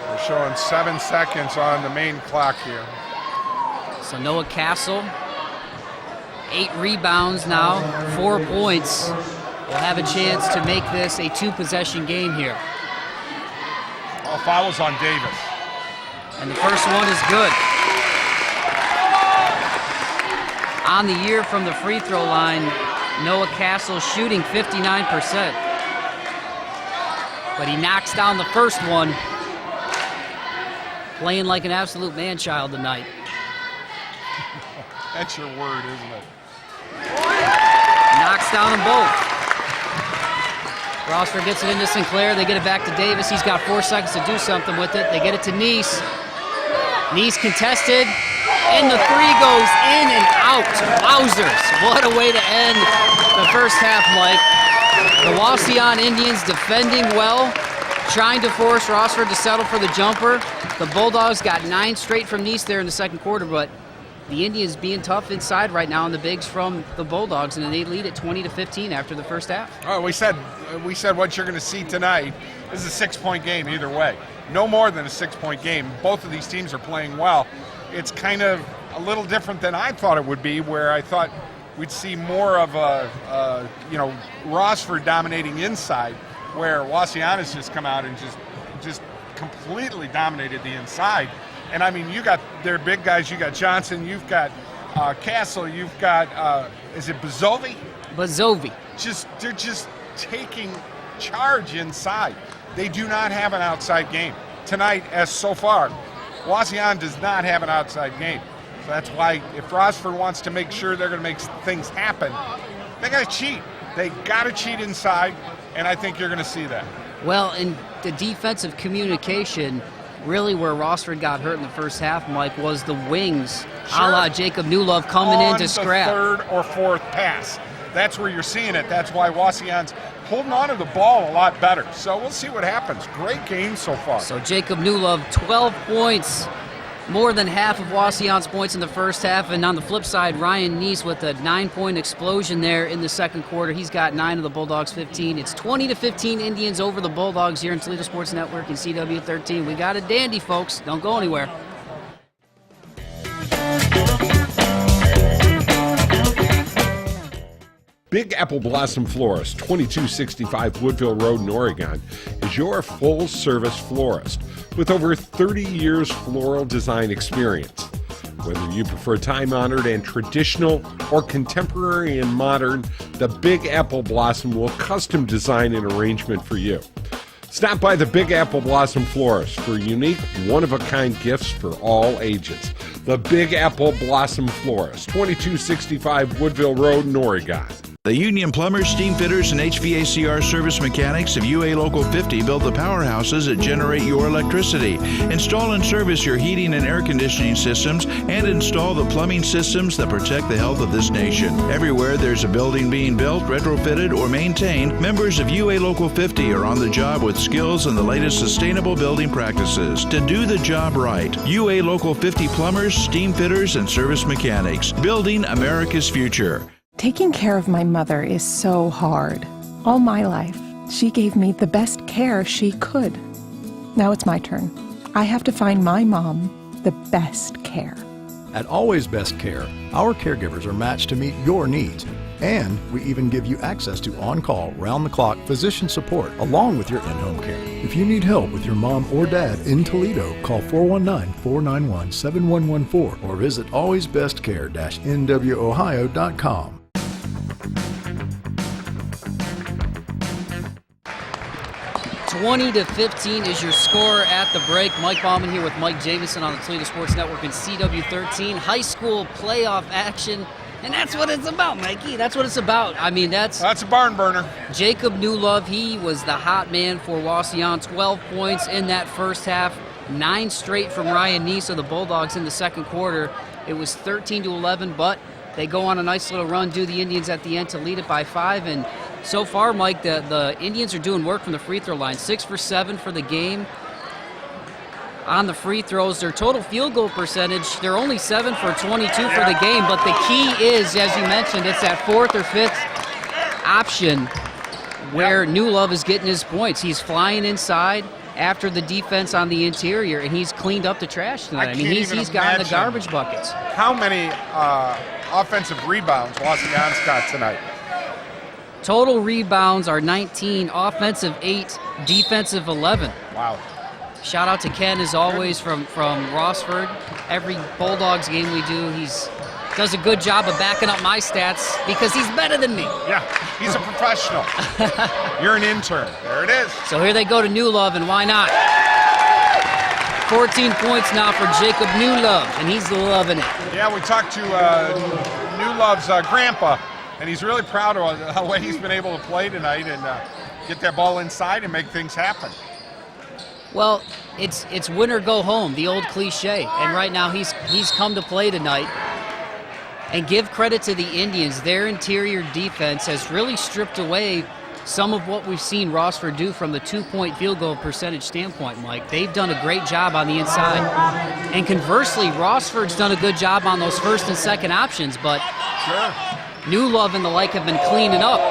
We're showing 7 seconds on the main clock here. So Noah Castle, 8 rebounds now, 4 points. Will have a chance to make this a 2-possession game here. Fouls on Davis. And the first one is good. On the year from the free throw line, Noah Castle shooting 59%. But he knocks down the first one. Playing like an absolute man-child tonight. That's your word, isn't it? Knocks down them both. Rossford gets it into Sinclair. They get it back to Davis. He's got 4 seconds to do something with it. They get it to Neese. Neese contested, and the 3 goes in and out. Wowzers. What a way to end the first half, Mike. The Wauseon Indians defending well, trying to force Rossford to settle for the jumper. The Bulldogs got 9 straight from Neese there in the second quarter, but the Indians being tough inside right now on the bigs from the Bulldogs, and they lead at 20-15 after the first half. Oh, we said what you're going to see tonight is a 6-point game either way. No more than a 6-point game. Both of these teams are playing well. It's kind of a little different than I thought it would be, where I thought we'd see more of Rossford dominating inside, where Wauseon has just come out and just completely dominated the inside. And I mean, you got their big guys. You got Johnson. You've got Castle. You've got is it Bazovi? Bazovi. They're just taking charge inside. They do not have an outside game tonight. As so far, Wauseon does not have an outside game. So that's why if Rossford wants to make sure they're going to make things happen, they got to cheat. They got to cheat inside, and I think you're going to see that. Well, in the defensive communication. Really where Rossford got hurt in the first half, Mike, was the wings, a la Jacob Newlove coming in to scrap. On the third or fourth pass. That's where you're seeing it. That's why Wauseon's holding on to the ball a lot better. So we'll see what happens. Great game so far. So Jacob Newlove, 12 points, more than half of Wauseon's points in the first half. And on the flip side, Ryan Neese with a 9-point explosion there in the second quarter. He's got 9 of the Bulldogs' 15. It's 20-15 Indians over the Bulldogs here in Toledo Sports Network and CW13. We got a dandy, folks. Don't go anywhere. Big Apple Blossom Florist, 2265 Woodville Road in Oregon, is your full-service florist with over 30 years floral design experience. Whether you prefer time-honored and traditional or contemporary and modern, the Big Apple Blossom will custom design an arrangement for you. Stop by the Big Apple Blossom Florist for unique, one-of-a-kind gifts for all ages. The Big Apple Blossom Florist, 2265 Woodville Road in Oregon. The union plumbers, steam fitters, and HVACR service mechanics of UA Local 50 build the powerhouses that generate your electricity. Install and service your heating and air conditioning systems, and install the plumbing systems that protect the health of this nation. Everywhere there's a building being built, retrofitted, or maintained, members of UA Local 50 are on the job with skills and the latest sustainable building practices to do the job right. UA Local 50 plumbers, steam fitters, and service mechanics, building America's future. Taking care of my mother is so hard. All my life, she gave me the best care she could. Now it's my turn. I have to find my mom the best care. At Always Best Care, our caregivers are matched to meet your needs. And we even give you access to on-call, round-the-clock physician support along with your in-home care. If you need help with your mom or dad in Toledo, call 419-491-7114 or visit alwaysbestcare-nwoohio.com. 20-15 is your score at the break. Mike Bauman here with Mike Jameson on the Toledo Sports Network and CW13. High school playoff action, and that's what it's about, Mikey. That's what it's about. I mean, that's a barn burner. Jacob Newlove, he was the hot man for Wauseon. 12 points in that first half, 9 straight from Ryan Neese of the Bulldogs in the second quarter. It was 13-11, but they go on a nice little run, do the Indians at the end to lead it by 5, and so far, Mike, the Indians are doing work from the free throw line. 6 for 7 for the game on the free throws. Their total field goal percentage, they're only 7 for 22 for the game, but the key is, as you mentioned, it's that 4th or 5th option where Newlove is getting his points. He's flying inside after the defense on the interior, and he's cleaned up the trash tonight. I mean, he's gotten the garbage buckets. How many offensive rebounds Wauseon's got tonight? Total rebounds are 19, offensive 8, defensive 11. Wow. Shout out to Ken, as always, from Rossford. Every Bulldogs game we do, does a good job of backing up my stats because he's better than me. Yeah, he's a professional. You're an intern. There it is. So here they go to Newlove, and why not? 14 points now for Jacob Newlove, and he's loving it. Yeah, we talked to Newlove's grandpa, and he's really proud of the way he's been able to play tonight and get that ball inside and make things happen. Well, it's win or go home, the old cliche, and right now he's come to play tonight. And give credit to the Indians. Their interior defense has really stripped away some of what we've seen Rossford do from the 2-point field goal percentage standpoint, Mike. They've done a great job on the inside. And conversely, Rossford's done a good job on those first and second options, but sure. Newlove and the like have been cleaning up.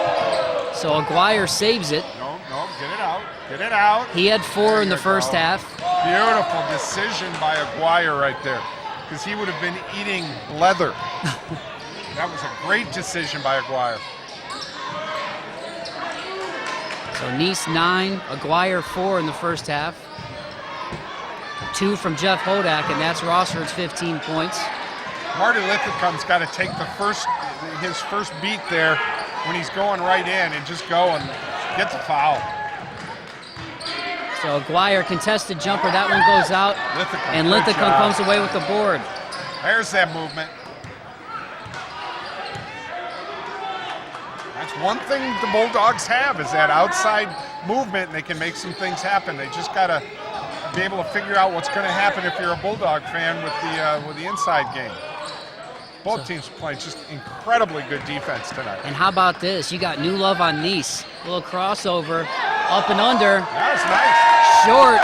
So Aguirre saves it. No, get it out. Get it out. He had 4 in the first half. Beautiful decision by Aguirre right there, because he would have been eating leather. That was a great decision by Aguirre. So Neese 9, Aguirre 4 in the first half. 2 from Jeff Hodak, and that's Rossford's 15 points. Marty Lithicum's got to take his first beat there when he's going right in and just go and get the foul. So Aguirre contested jumper, that one goes out, and Lithicum comes away with the board. There's that movement. That's one thing the Bulldogs have, is that outside movement, and they can make some things happen. They just got to be able to figure out what's going to happen if you're a Bulldog fan with the inside game. Both teams playing just incredibly good defense tonight. And how about this? You got New Love on Nice. Little crossover, up and under. That was nice. Short.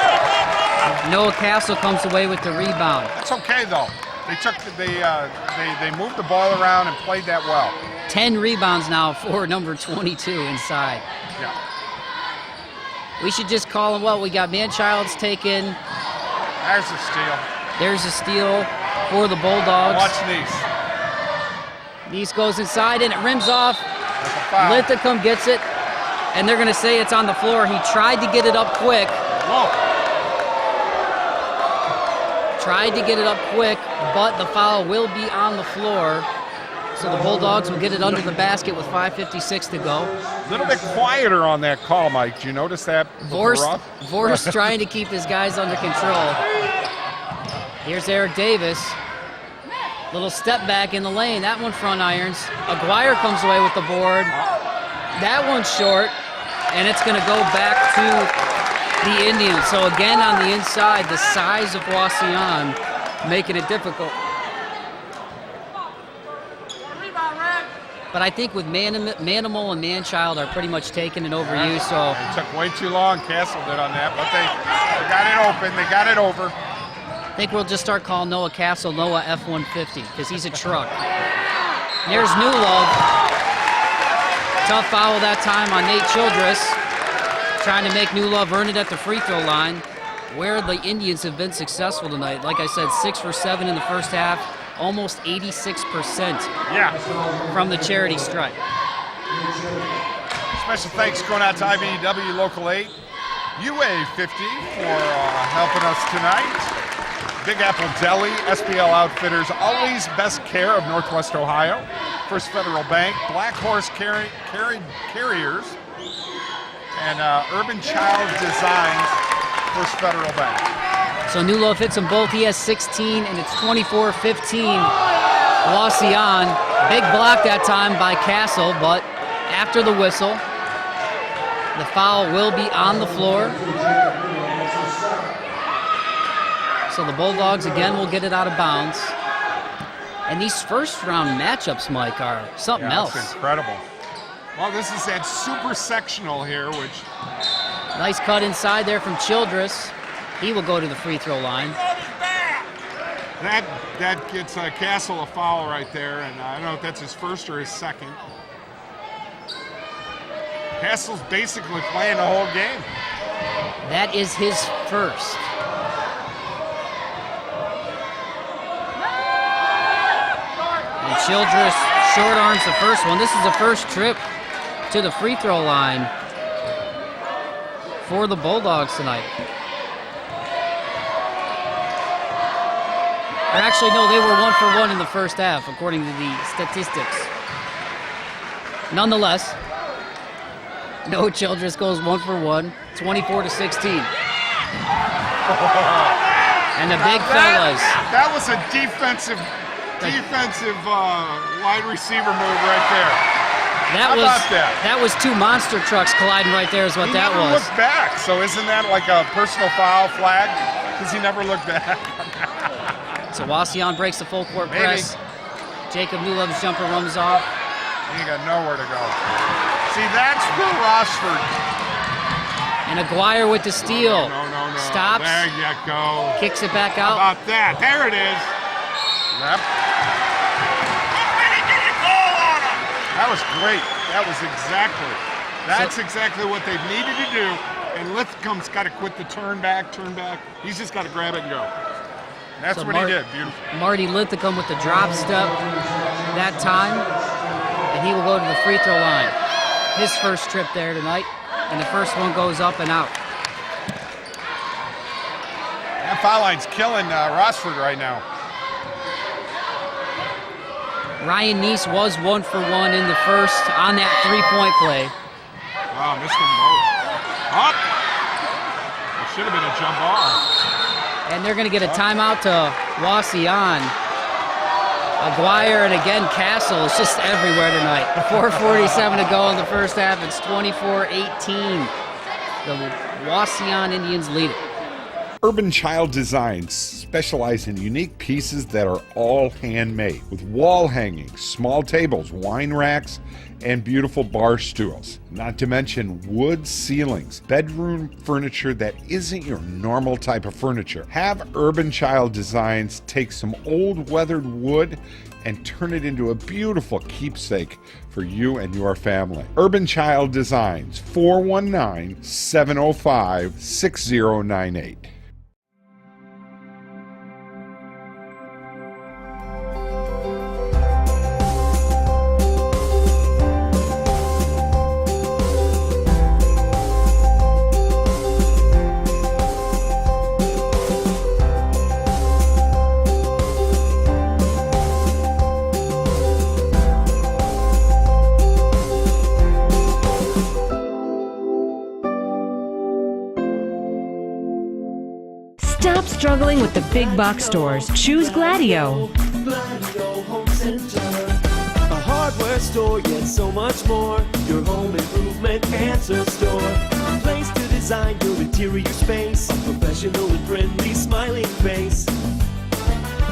Noah Castle comes away with the rebound. That's okay though. They moved the ball around and played that well. 10 rebounds now for number 22 inside. Yeah. We should just call him what? We got Manchild's taken. There's a steal. There's a steal for the Bulldogs. Watch Nice. Nice goes inside and it rims off. That's a foul. Linthicum gets it, and they're going to say it's on the floor. He tried to get it up quick. Whoa. Tried to get it up quick, but the foul will be on the floor. So the Bulldogs will get it under the basket with 5:56 to go. A little bit quieter on that call, Mike. Did you notice that? Vorst trying to keep his guys under control. Here's Eric Davis. Little step back in the lane. That one front irons. Aguirre comes away with the board. That one's short, and it's going to go back to the Indians. So again on the inside, the size of Wauseon making it difficult. But I think with Manimal and Manchild are pretty much taking it over you. So it took way too long. Castle did on that, but they got it open. They got it over. I think we'll just start calling Noah Castle Noah F-150 because he's a truck. There's New Love. Tough foul that time on Nate Childress. Trying to make New Love earn it at the free throw line, where the Indians have been successful tonight. Like I said, 6 for 7 in the first half, almost 86% from the charity stripe. Special thanks going out to IBEW Local 8, UA 50 for helping us tonight. Big Apple Deli, SBL Outfitters, Always Best Care of Northwest Ohio, First Federal Bank, Black Horse Carriers, and Urban Child Designs, First Federal Bank. So New Love hits them both. He has 16, and it's 24-15. Wauseon, big block that time by Castle, but after the whistle, the foul will be on the floor. So the Bulldogs again will get it out of bounds. And these first round matchups, Mike, are something else. That's incredible. Well, this is that super sectional here, which... Nice cut inside there from Childress. He will go to the free throw line. That gets Castle a foul right there, and I don't know if that's his first or his second. Castle's basically playing the whole game. That is his first. And Childress short arms the first one. This is the first trip to the free throw line for the Bulldogs tonight. Or actually, no, they were 1 for 1 in the first half, according to the statistics. Nonetheless, Noah Childress goes 1 for 1, 24-16. And the big fellas. That was a defensive wide receiver move right there. That was two monster trucks colliding right there is what that was. He never looked back, so isn't that like a personal foul flag? Because he never looked back. So Wauseon breaks the full court press. Jacob Newlove's jumper runs off. He got nowhere to go. See, that's for Rossford. And Aguirre with the steal. No. Stops. There you go. Kicks it back out. How about that? There it is. Yep. That was great. That's exactly what they needed to do. And Lithicum's got to quit the turn back. He's just got to grab it and go. That's what he did. Beautiful. Marty Linthicum with the drop step that time. And he will go to the free throw line. His first trip there tonight. And the first one goes up and out. That foul line's killing Rossford right now. Ryan Neese was 1 for 1 in the first on that three-point play. Wow, missed them both. Up! It should have been a jump ball. And they're going to get a timeout to Wauseon. Aguirre and again Castle is just everywhere tonight. 4:47 to go in the first half. It's 24-18. The Wauseon Indians lead it. Urban Child Designs specialize in unique pieces that are all handmade, with wall hangings, small tables, wine racks, and beautiful bar stools. Not to mention wood ceilings, bedroom furniture that isn't your normal type of furniture. Have Urban Child Designs take some old weathered wood and turn it into a beautiful keepsake for you and your family. Urban Child Designs, 419-705-6098. Stop struggling with the big box stores. Choose Gladio. Gladio Home Center. A hardware store, yet so much more. Your home improvement answer store. A place to design your interior space. A professional and friendly smiling face.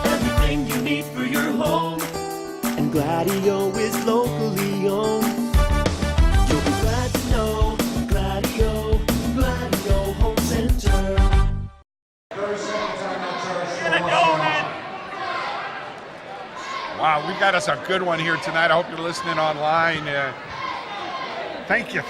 Everything you need for your home. And Gladio is locally owned. You'll be glad to know Gladio Home Center. Wow, we got us a good one here tonight. I hope you're listening online. Thank you.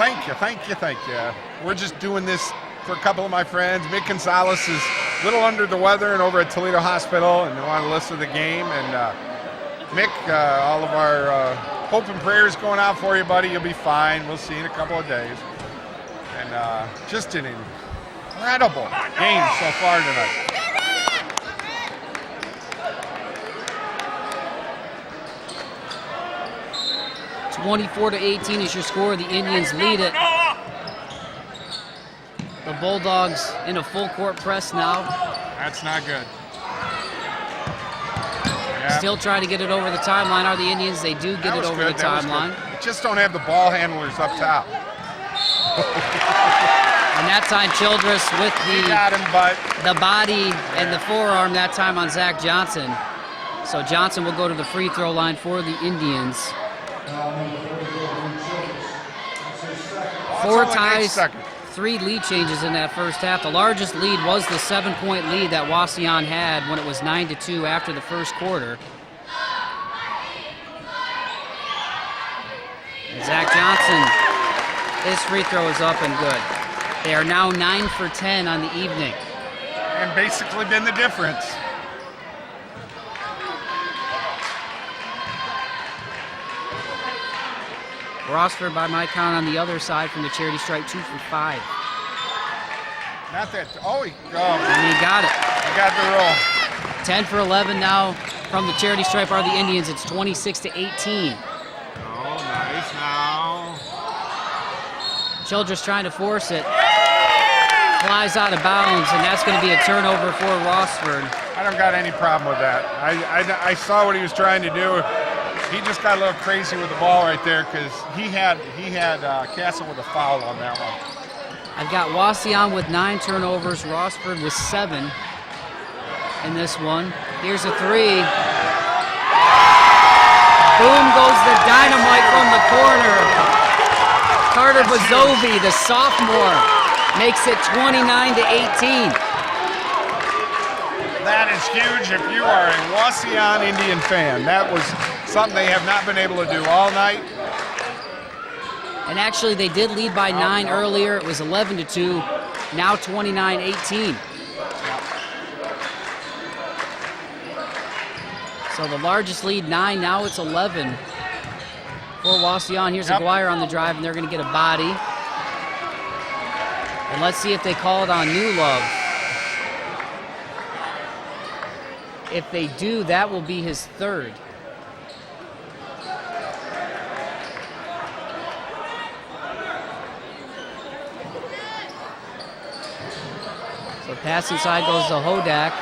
We're just doing this for a couple of my friends. Mick Gonzalez is a little under the weather and over at Toledo Hospital, and they want to listen to the game. And Mick, all of our hope and prayers going out for you, buddy. You'll be fine. We'll see you in a couple of days. And just an incredible game so far tonight. 24-18 is your score. The Indians lead it. The Bulldogs in a full court press now. That's not good. Still trying to get it over the timeline are the Indians. They do get it over the timeline. They just don't have the ball handlers up top. And that time Childress with the body and the forearm that time on Zach Johnson. So Johnson will go to the free throw line for the Indians. 4 ties, 3 lead changes in that first half. The largest lead was the 7-point lead that Wauseon had when it was 9-2 after the first quarter. And Zach Johnson, his free throw is up and good. They are now 9 for 10 on the evening. And basically been the difference. Rossford, by my count, on the other side from the charity stripe, 2 for 5. Not that. Oh, he got it. He got the roll. 10 for 11 now from the charity stripe are the Indians. It's 26-18. Oh, nice now. Childress trying to force it. Flies out of bounds, and that's going to be a turnover for Rossford. I don't got any problem with that. I saw what he was trying to do. He just got a little crazy with the ball right there because he had Castle with a foul on that one. I've got Wauseon with 9 turnovers, Rossford with 7 in this one. Here's a 3. Boom goes the dynamite from the corner. Carter Bazovi, the sophomore, makes it 29-18. That is huge if you are a Wauseon Indian fan. That was something they have not been able to do all night. And actually, they did lead by 9 earlier. It was 11-2, now 29-18. So the largest lead, 9, now it's 11 for Wauseon. Here's Aguirre on the drive, and they're going to get a body. And let's see if they call it on New Love. If they do, that will be his 3rd. So pass inside goes to Hodak.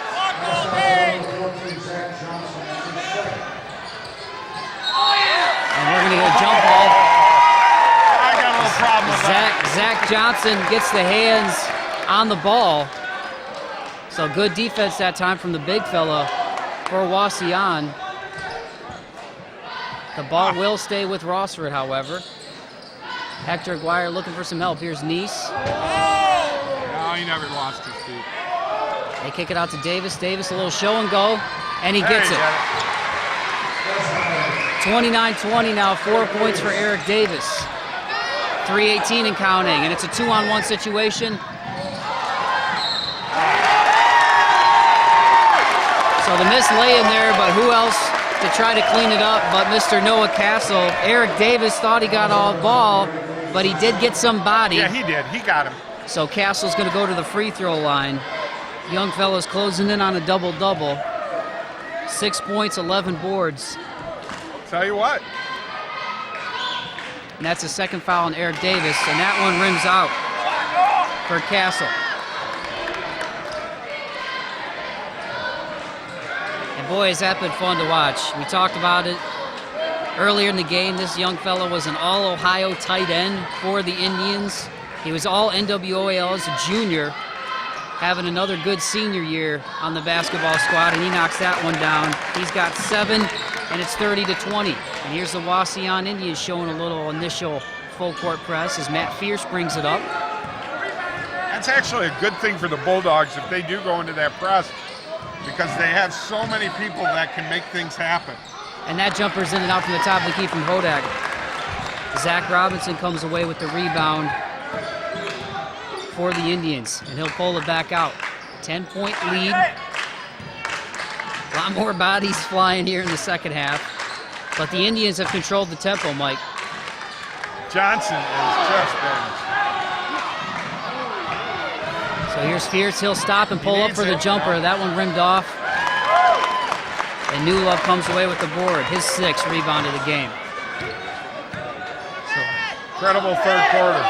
And we're going to get a jump ball. I got a little problem with Zach Johnson gets the hands on the ball. So good defense that time from the big fella for Wauseon. The ball will stay with Rossford, however. Hector Aguirre looking for some help. Here's Nice. No, he never lost his feet. They kick it out to Davis. Davis, a little show and go, and he gets it. 29-20 now, 4 points for Eric Davis. 3:18 and counting, and it's a 2-on-1 situation. So the missed lay in there, but who else to try to clean it up but Mr. Noah Castle? Eric Davis thought he got all ball, but he did get some body. Yeah, he did. He got him. So Castle's going to go to the free throw line. Young fella's closing in on a double-double. 6 points, 11 boards. Tell you what. And that's the second foul on Eric Davis, and that one rims out for Castle. And boy, has that been fun to watch. We talked about it earlier in the game. This young fella was an all-Ohio tight end for the Indians. He was all NWOAL as a junior, having another good senior year on the basketball squad, and he knocks that one down. He's got 7, and it's 30-20. And here's the Wauseon Indians showing a little initial full-court press as Matt Fierce brings it up. That's actually a good thing for the Bulldogs if they do go into that press, because they have so many people that can make things happen. And that jumper's in and out from the top of the key from Hodak. Zach Robinson comes away with the rebound for the Indians, and he'll pull it back out. 10-point lead. A lot more bodies flying here in the second half, but the Indians have controlled the tempo, Mike. Johnson has just been... So here's Fierce. He'll stop and pull up for the jumper. That one rimmed off. And Newlove comes away with the board. His 6th rebound of the game. So, incredible third quarter.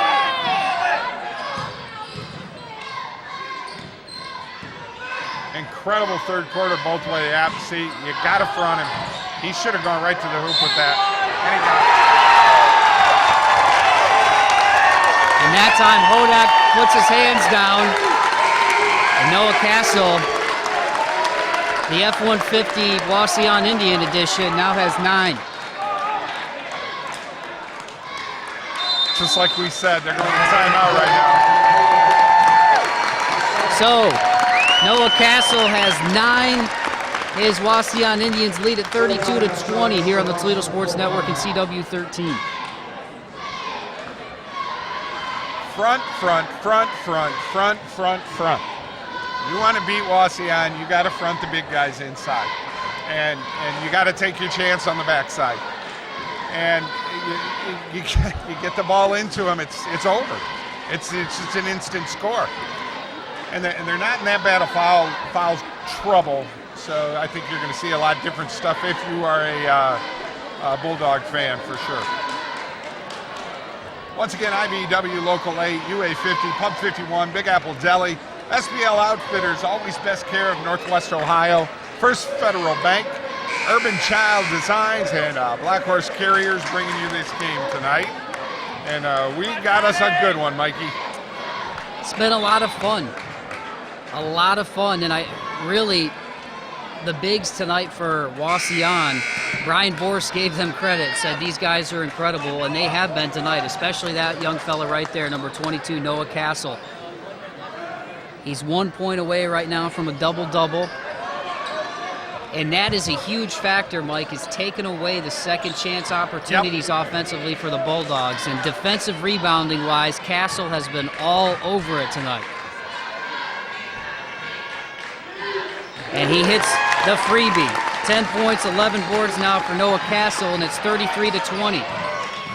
Incredible third quarter both ways. See, you got to front him. He should have gone right to the hoop with that. And he got it. And that time Hodak puts his hands down. And Noah Castle, the F-150 Wauseon Indian edition, now has 9. Just like we said, they're going to time out right now. So, Noah Castle has 9. His Wauseon Indians lead at 32-20 here on the Toledo Sports Network and CW 13. Front, front, front, front, front, front, front. You want to beat Wauseon, you got to front the big guys inside. And you got to take your chance on the backside. And you get the ball into them, it's over. It's just an instant score. And they're not in that bad of foul trouble. So I think you're going to see a lot of different stuff if you are a Bulldog fan, for sure. Once again, IBEW Local 8, UA50, Pub 51, Big Apple Deli, SBL Outfitters, Always Best Care of Northwest Ohio, First Federal Bank, Urban Child Designs, and Black Horse Carriers bringing you this game tonight. And we got us a good one, Mikey. It's been a lot of fun. A lot of fun, and the bigs tonight for Wauseon, Brian Borst gave them credit, said these guys are incredible, and they have been tonight, especially that young fella right there, number 22, Noah Castle. He's 1 point away right now from a double-double, and that is a huge factor, Mike, is taking away the second chance opportunities offensively for the Bulldogs, and defensive rebounding-wise, Castle has been all over it tonight. And he hits the freebie. 10 points, 11 boards now for Noah Castle, and it's 33-20.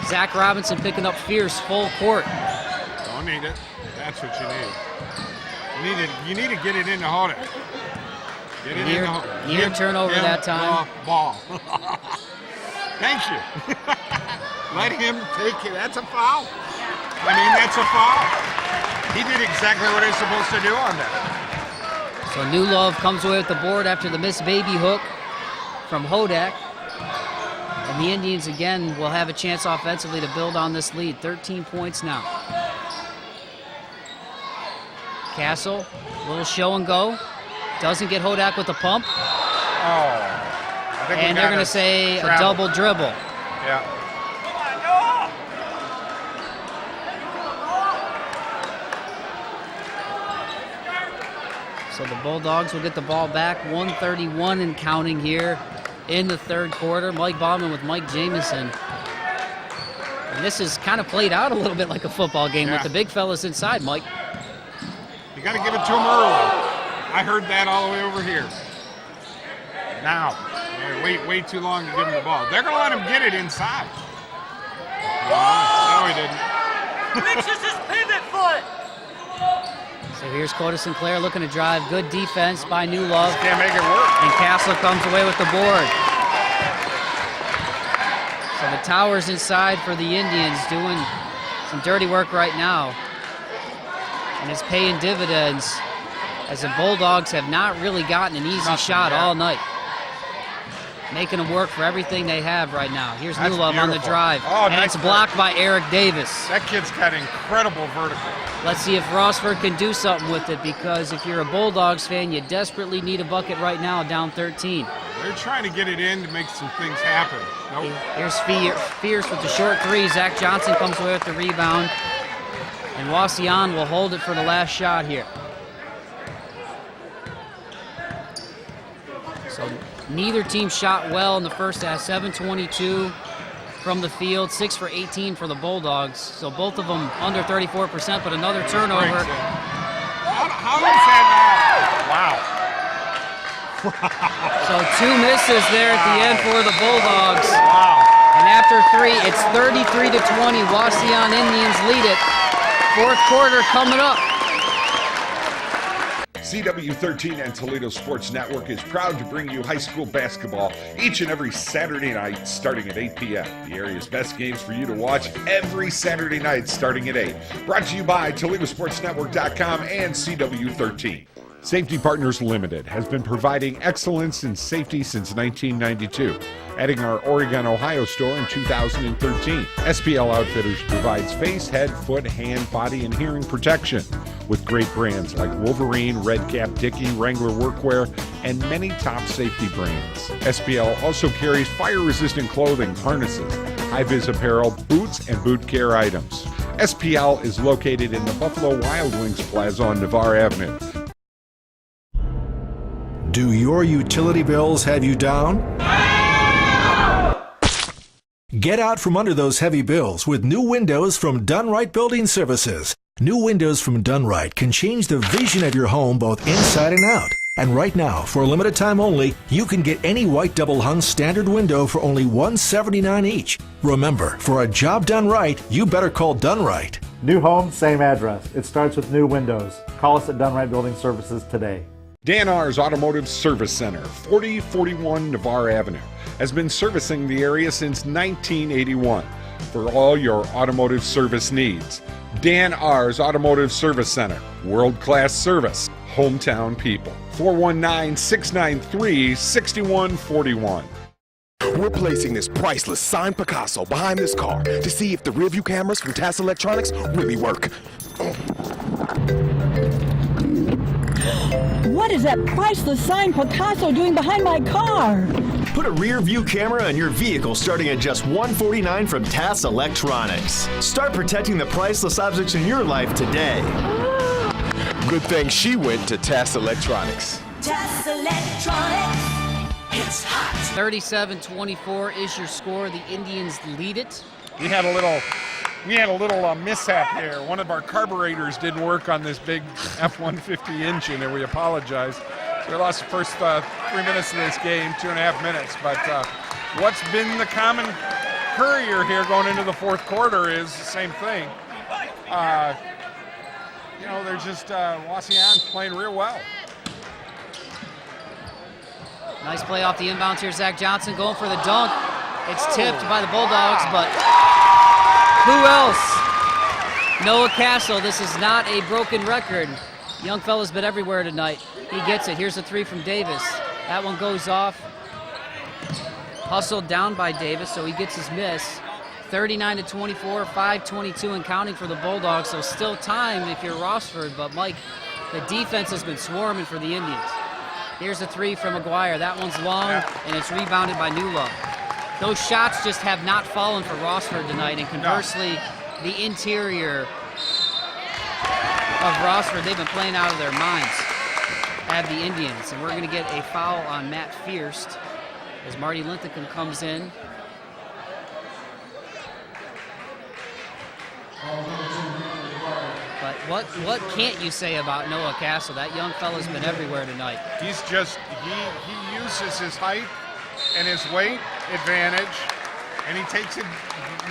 Zach Robinson picking up Fierce full court. Don't need it. That's what you need. You need to get it in the holder. Get it in the holder. Near turnover that time. Ball. Thank you. Let him take it. That's a foul. I mean, that's a foul. He did exactly what he's supposed to do on that. So Newlove comes away with the board after the missed baby hook from Hodak. And the Indians again will have a chance offensively to build on this lead. 13 points now. Castle, little show and go. Doesn't get Hodak with the pump. I think and they're going to say a double dribble. Yeah. So the Bulldogs will get the ball back. 1:31 and counting here in the third quarter. Mike Bauman with Mike Jameson. And this is kind of played out a little bit like a football game with the big fellas inside, Mike. You got to give it to them early. I heard that all the way over here. Now, wait too long to give him the ball. They're going to let him get it inside. No, he didn't. Mixes his pivot foot. So here's Coda Sinclair looking to drive. Good defense by New Love. Can't make it work. And Castle comes away with the board. So the Towers inside for the Indians doing some dirty work right now. And it's paying dividends as the Bulldogs have not really gotten an easy shot all night. Making them work for everything they have right now. Here's New Love on the drive. And nice it's blocked by Eric Davis. That kid's got incredible vertical. Let's see if Rossford can do something with it, because if you're a Bulldogs fan, you desperately need a bucket right now, down 13. They're trying to get it in to make some things happen. Nope. Here's Fierce with the short three. Zach Johnson comes away with the rebound. And Wauseon will hold it for the last shot here. So neither team shot well in the first half. 7-22 from the field, 6 for 18 for the Bulldogs. So both of them under 34%, but another turnover. How is that now? Wow. So 2 misses there at the end for the Bulldogs. Wow. And after 3, it's 33-20. Wauseon Indians lead it. Fourth quarter coming up. CW13 and Toledo Sports Network is proud to bring you high school basketball each and every Saturday night starting at 8 p.m. The area's best games for you to watch every Saturday night starting at 8. Brought to you by ToledoSportsNetwork.com and CW13. Safety Partners Limited has been providing excellence in safety since 1992. Adding our Oregon, Ohio store in 2013. SPL Outfitters provides face, head, foot, hand, body, and hearing protection with great brands like Wolverine, Red Cap, Dickie, Wrangler Workwear, and many top safety brands. SPL also carries fire-resistant clothing, harnesses, high-vis apparel, boots, and boot care items. SPL is located in the Buffalo Wild Wings Plaza on Navarre Avenue. Do your utility bills have you down? Get out from under those heavy bills with new windows from Dunright Building Services. New windows from Dunright can change the vision of your home both inside and out. And right now, for a limited time only, you can get any white double hung standard window for only $179 each. Remember, for a job done right, you better call Dunright. New home, same address. It starts with new windows. Call us at Dunright Building Services today. Dan R's Automotive Service Center, 4041 Navarre Avenue, has been servicing the area since 1981 for all your automotive service needs. Dan R's Automotive Service Center, world-class service, hometown people. 419-693-6141. We're placing this priceless signed Picasso behind this car to see if the rearview cameras from TAS Electronics really work. What is that priceless signed Picasso doing behind my car? Put a rear view camera in your vehicle starting at just $149 from TAS Electronics. Start protecting the priceless objects in your life today. Good thing she went to TAS Electronics. TAS Electronics, it's hot. 37-24 is your score. The Indians lead it. We had a little mishap here. One of our carburetors didn't work on this big F-150 engine, and we apologize. So we lost the first 3 minutes of this game, 2.5 minutes. But what's been the common courier here going into the fourth quarter is the same thing. They're just Wauseon playing real well. Nice play off the inbounds here. Zach Johnson going for the dunk. It's tipped by the Bulldogs, but who else? Noah Castle. This is not a broken record. Young fella's been everywhere tonight. He gets it. Here's a three from Davis. That one goes off. Hustled down by Davis, so he gets his miss. 39-24, 5:22 and counting for the Bulldogs, so still time if you're Rossford. But Mike, the defense has been swarming for the Indians. Here's a three from McGuire. That one's long, and it's rebounded by Newlove. Those shots just have not fallen for Rossford tonight, and conversely, the interior of Rossford, they've been playing out of their minds, have the Indians. And we're going to get a foul on Matt Fierst as Marty Linthicum comes in. But what can't you say about Noah Castle? That young fella's been everywhere tonight. He's just, he uses his height and his weight advantage, and he takes a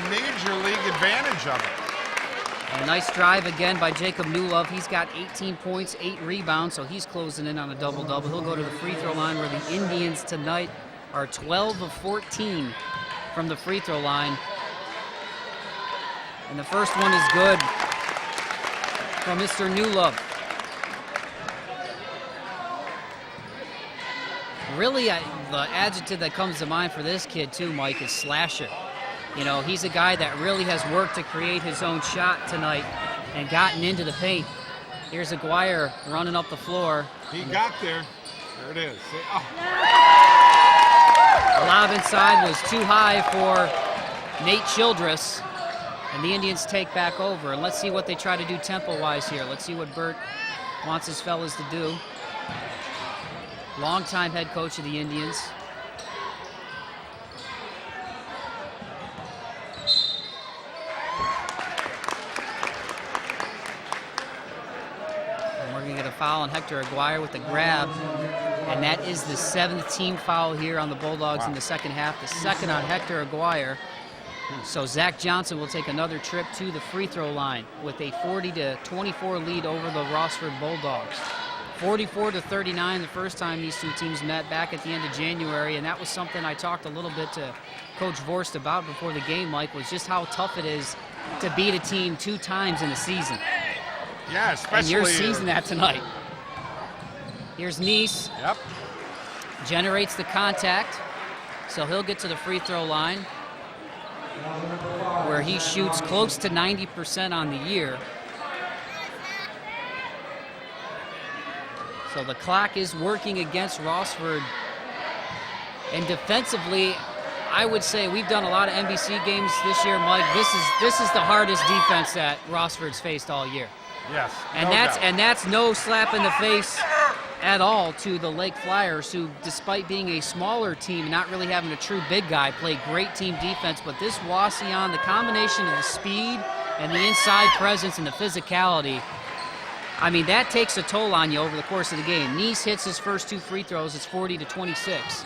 major league advantage of it. And a nice drive again by Jacob Newlove. He's got 18 points, 8 rebounds, so he's closing in on a double-double. He'll go to the free throw line where the Indians tonight are 12 of 14 from the free throw line. And the first one is good from Mr. Newlove. Really, the adjective that comes to mind for this kid too, Mike, is slasher. You know, he's a guy that really has worked to create his own shot tonight and gotten into the paint. Here's Aguirre running up the floor. He got there. There it is. Oh. The lob inside was too high for Nate Childress, and the Indians take back over. And let's see what they try to do tempo-wise here. Let's see what Bert wants his fellas to do. Longtime head coach of the Indians. And we're going to get a foul on Hector Aguirre with the grab. And that is the 7th team foul here on the Bulldogs in the second half. The second on Hector Aguirre. So Zach Johnson will take another trip to the free throw line with a 40-24 lead over the Rossford Bulldogs. 44-39 the first time these two teams met back at the end of January, and that was something I talked a little bit to Coach Vorst about before the game, Mike, was just how tough it is to beat a team 2 times in a season. Yeah, especially. And you're seizing that tonight. Here's Neese. Yep. Generates the contact, so he'll get to the free throw line where he shoots close to 90% on the year. So the clock is working against Rossford. And defensively, I would say we've done a lot of NBC games this year, Mike. This is the hardest defense that Rossford's faced all year. Yes. And that's no slap in the face at all to the Lake Flyers, who, despite being a smaller team and not really having a true big guy, play great team defense. But this Wauseon, the combination of the speed and the inside presence and the physicality, I mean, that takes a toll on you over the course of the game. Neese hits his first 2 free throws. It's 40-26.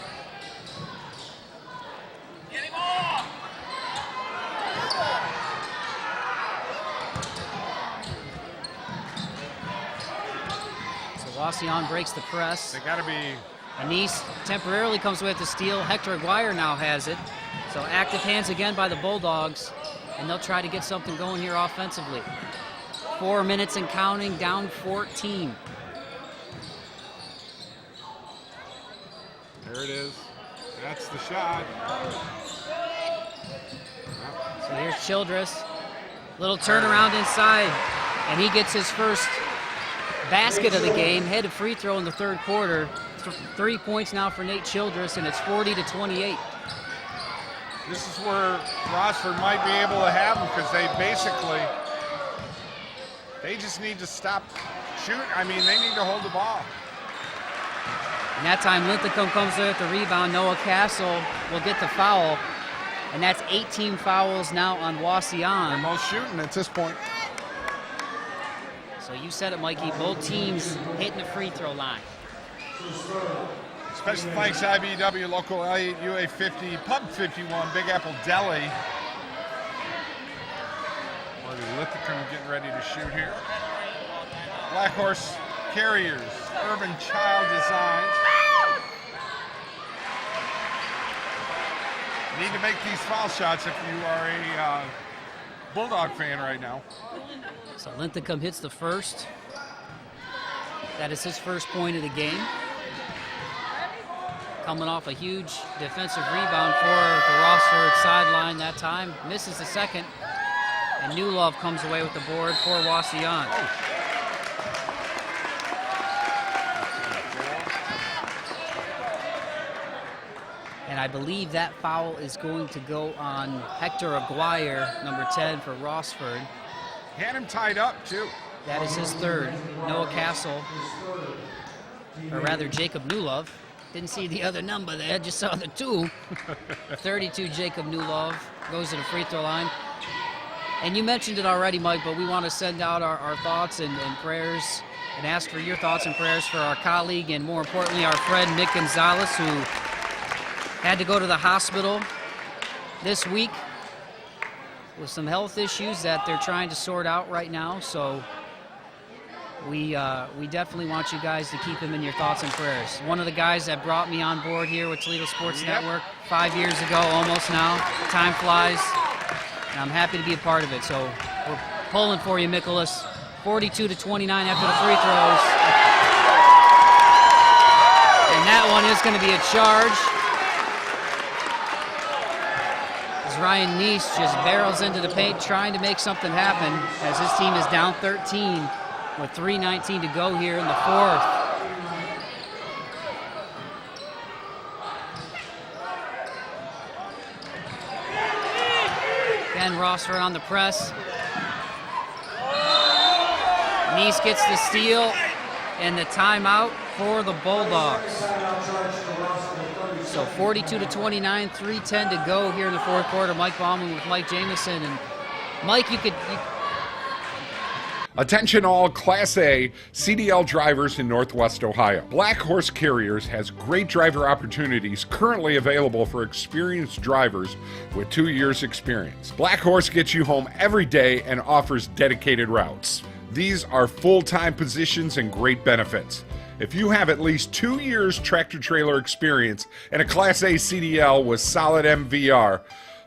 Wauseon breaks the press. They got to be. Neese temporarily comes away with the steal. Hector Aguirre now has it. So active hands again by the Bulldogs, and they'll try to get something going here offensively. 4 minutes and counting, down 14. There it is. That's the shot. So here's Childress. Little turnaround inside, and he gets his first basket of the game, headed free throw in the third quarter. 3 points now for Nate Childress, and it's 40-28. This is where Rossford might be able to have them, because they just need to stop shooting. I mean, they need to hold the ball. And that time Linthicum comes in with the rebound. Noah Castle will get the foul, and that's 18 fouls now on Wauseon. They're most shooting at this point. So you said it, Mikey, both teams hitting the free throw line. Special thanks to IBEW, Local 8, UA 50, Pub 51, Big Apple Deli. Marty Linthicum getting ready to shoot here. Black Horse Carriers, Urban Child Designs. Need to make these foul shots if you are a Bulldog fan right now. So Linthicum hits the first. That is his first point of the game. Coming off a huge defensive rebound for the Rossford sideline that time. Misses the second. And Newlove comes away with the board for Wauseon. And I believe that foul is going to go on Hector Aguirre, number 10 for Rossford. Had him tied up, too. That is his third. Noah Castle, or rather Jacob Newlove. Didn't see the other number there, just saw the 2. 32 Jacob Newlove goes to the free throw line. And you mentioned it already, Mike, but we want to send out our thoughts and prayers and ask for your thoughts and prayers for our colleague and, more importantly, our friend Nick Gonzalez, who had to go to the hospital this week with some health issues that they're trying to sort out right now. So we definitely want you guys to keep him in your thoughts and prayers. One of the guys that brought me on board here with Toledo Sports Network 5 years ago, almost now. Time flies, and I'm happy to be a part of it. So we're pulling for you, Nicholas. 42-29 after the free throws. And that one is going to be a charge. As Ryan Neese just barrels into the paint trying to make something happen as his team is down 13 with 3:19 to go here in the fourth. Again, Rossford on the press. Neese gets the steal and the timeout for the Bulldogs. So 42-29, 3:10 to go here in the fourth quarter. Mike Bauman with Mike Jameson. And Mike, Attention all Class A CDL drivers in Northwest Ohio. Black Horse Carriers has great driver opportunities currently available for experienced drivers with 2 years experience. Black Horse gets you home every day and offers dedicated routes. These are full-time positions and great benefits. If you have at least 2 years tractor-trailer experience and a Class A CDL with solid MVR,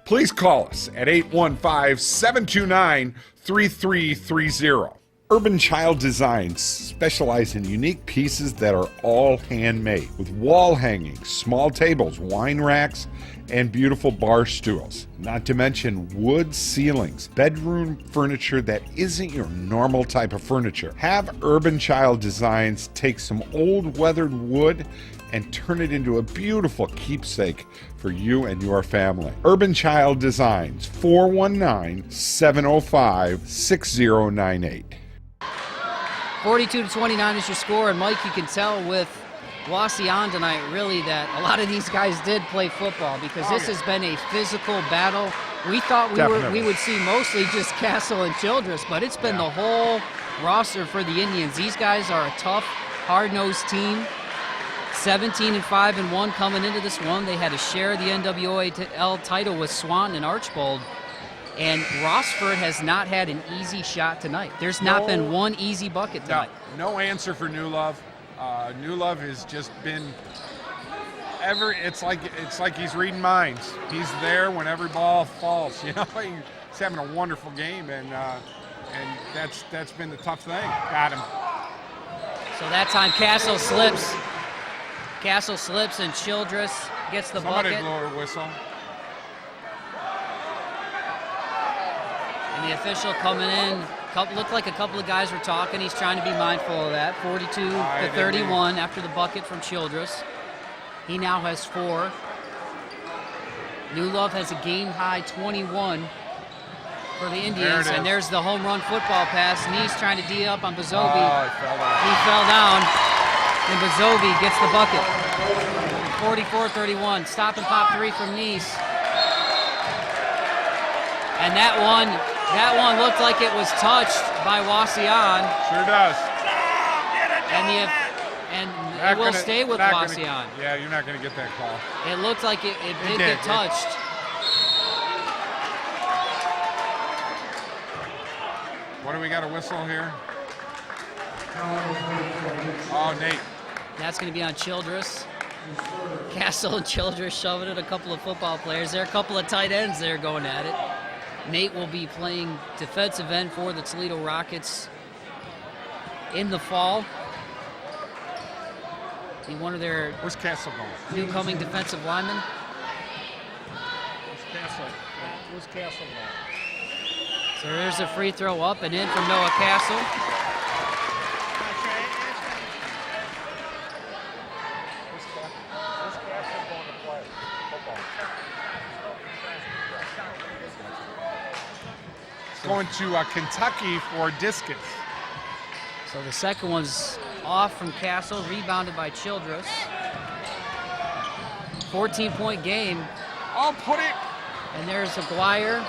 please call us at 815-729-3330. Urban Child Designs specialize in unique pieces that are all handmade, with wall hangings, small tables, wine racks, and beautiful bar stools. Not to mention wood ceilings, bedroom furniture that isn't your normal type of furniture. Have Urban Child Designs take some old weathered wood and turn it into a beautiful keepsake for you and your family. Urban Child Designs, 419-705-6098. 42-29 is your score, and Mike, you can tell with Wauseon tonight, really, that a lot of these guys did play football because this has been a physical battle. We thought we would see mostly just Castle and Childress, but it's been the whole roster for the Indians. These guys are a tough, hard-nosed team. 17-5-1 coming into this one. They had to share the NWOL title with Swanton and Archbold. And Rossford has not had an easy shot tonight. There's not been one easy bucket tonight. No answer for Newlove. Newlove has just been it's like he's reading minds. He's there when every ball falls. You know, he's having a wonderful game, and that's been the tough thing. Got him. So that time Castle slips. Castle slips and Childress gets the bucket. Somebody blow a whistle. And the official coming in, looked like a couple of guys were talking. He's trying to be mindful of that. 42-31 after the bucket from Childress. He now has 4. Newlove has a game-high 21 for the Indians. And there's the home run football pass. Neese trying to D up on Bazovi. He fell down. And Bazovi gets the bucket. 44-31. Stop and pop 3 from Neese. And that one looked like it was touched by Wauseon. Sure does. And it will stay with Wauseon. Yeah, you're not going to get that call. It looked like it did get touched. What do we got, a whistle here? Oh, Nate. That's going to be on Childress. Castle and Childress shoving it a couple of football players. There are a couple of tight ends there going at it. Nate will be playing defensive end for the Toledo Rockets in the fall. Be one of their Where's Castle going? Newcoming defensive linemen. Where's Castle going? So there's a free throw up and in from Noah Castle. going to Kentucky for discus. So the second one's off from Castle, rebounded by Childress. 14-point game. Oh, put it. And there's Aguirre.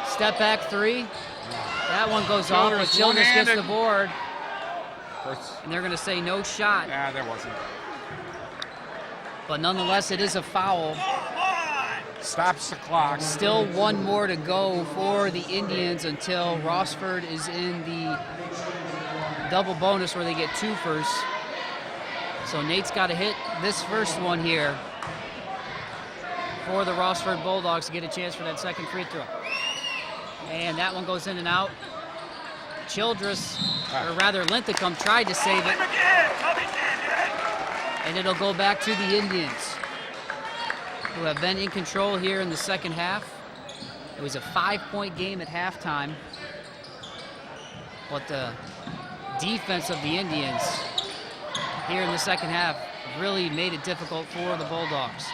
Step back three. That one goes off, but Childress gets the board. And they're going to say no shot. Nah, there wasn't. But nonetheless, it is a foul. Stops the clock. Still one more to go for the Indians until Rossford is in the double bonus where they get 2 first. So Nate's got to hit this first one here for the Rossford Bulldogs to get a chance for that second free throw. And that one goes in and out. Childress, or rather Linthicum, tried to save it. And it'll go back to the Indians, who have been in control here in the second half. It was a 5-point game at halftime. But the defense of the Indians here in the second half really made it difficult for the Bulldogs.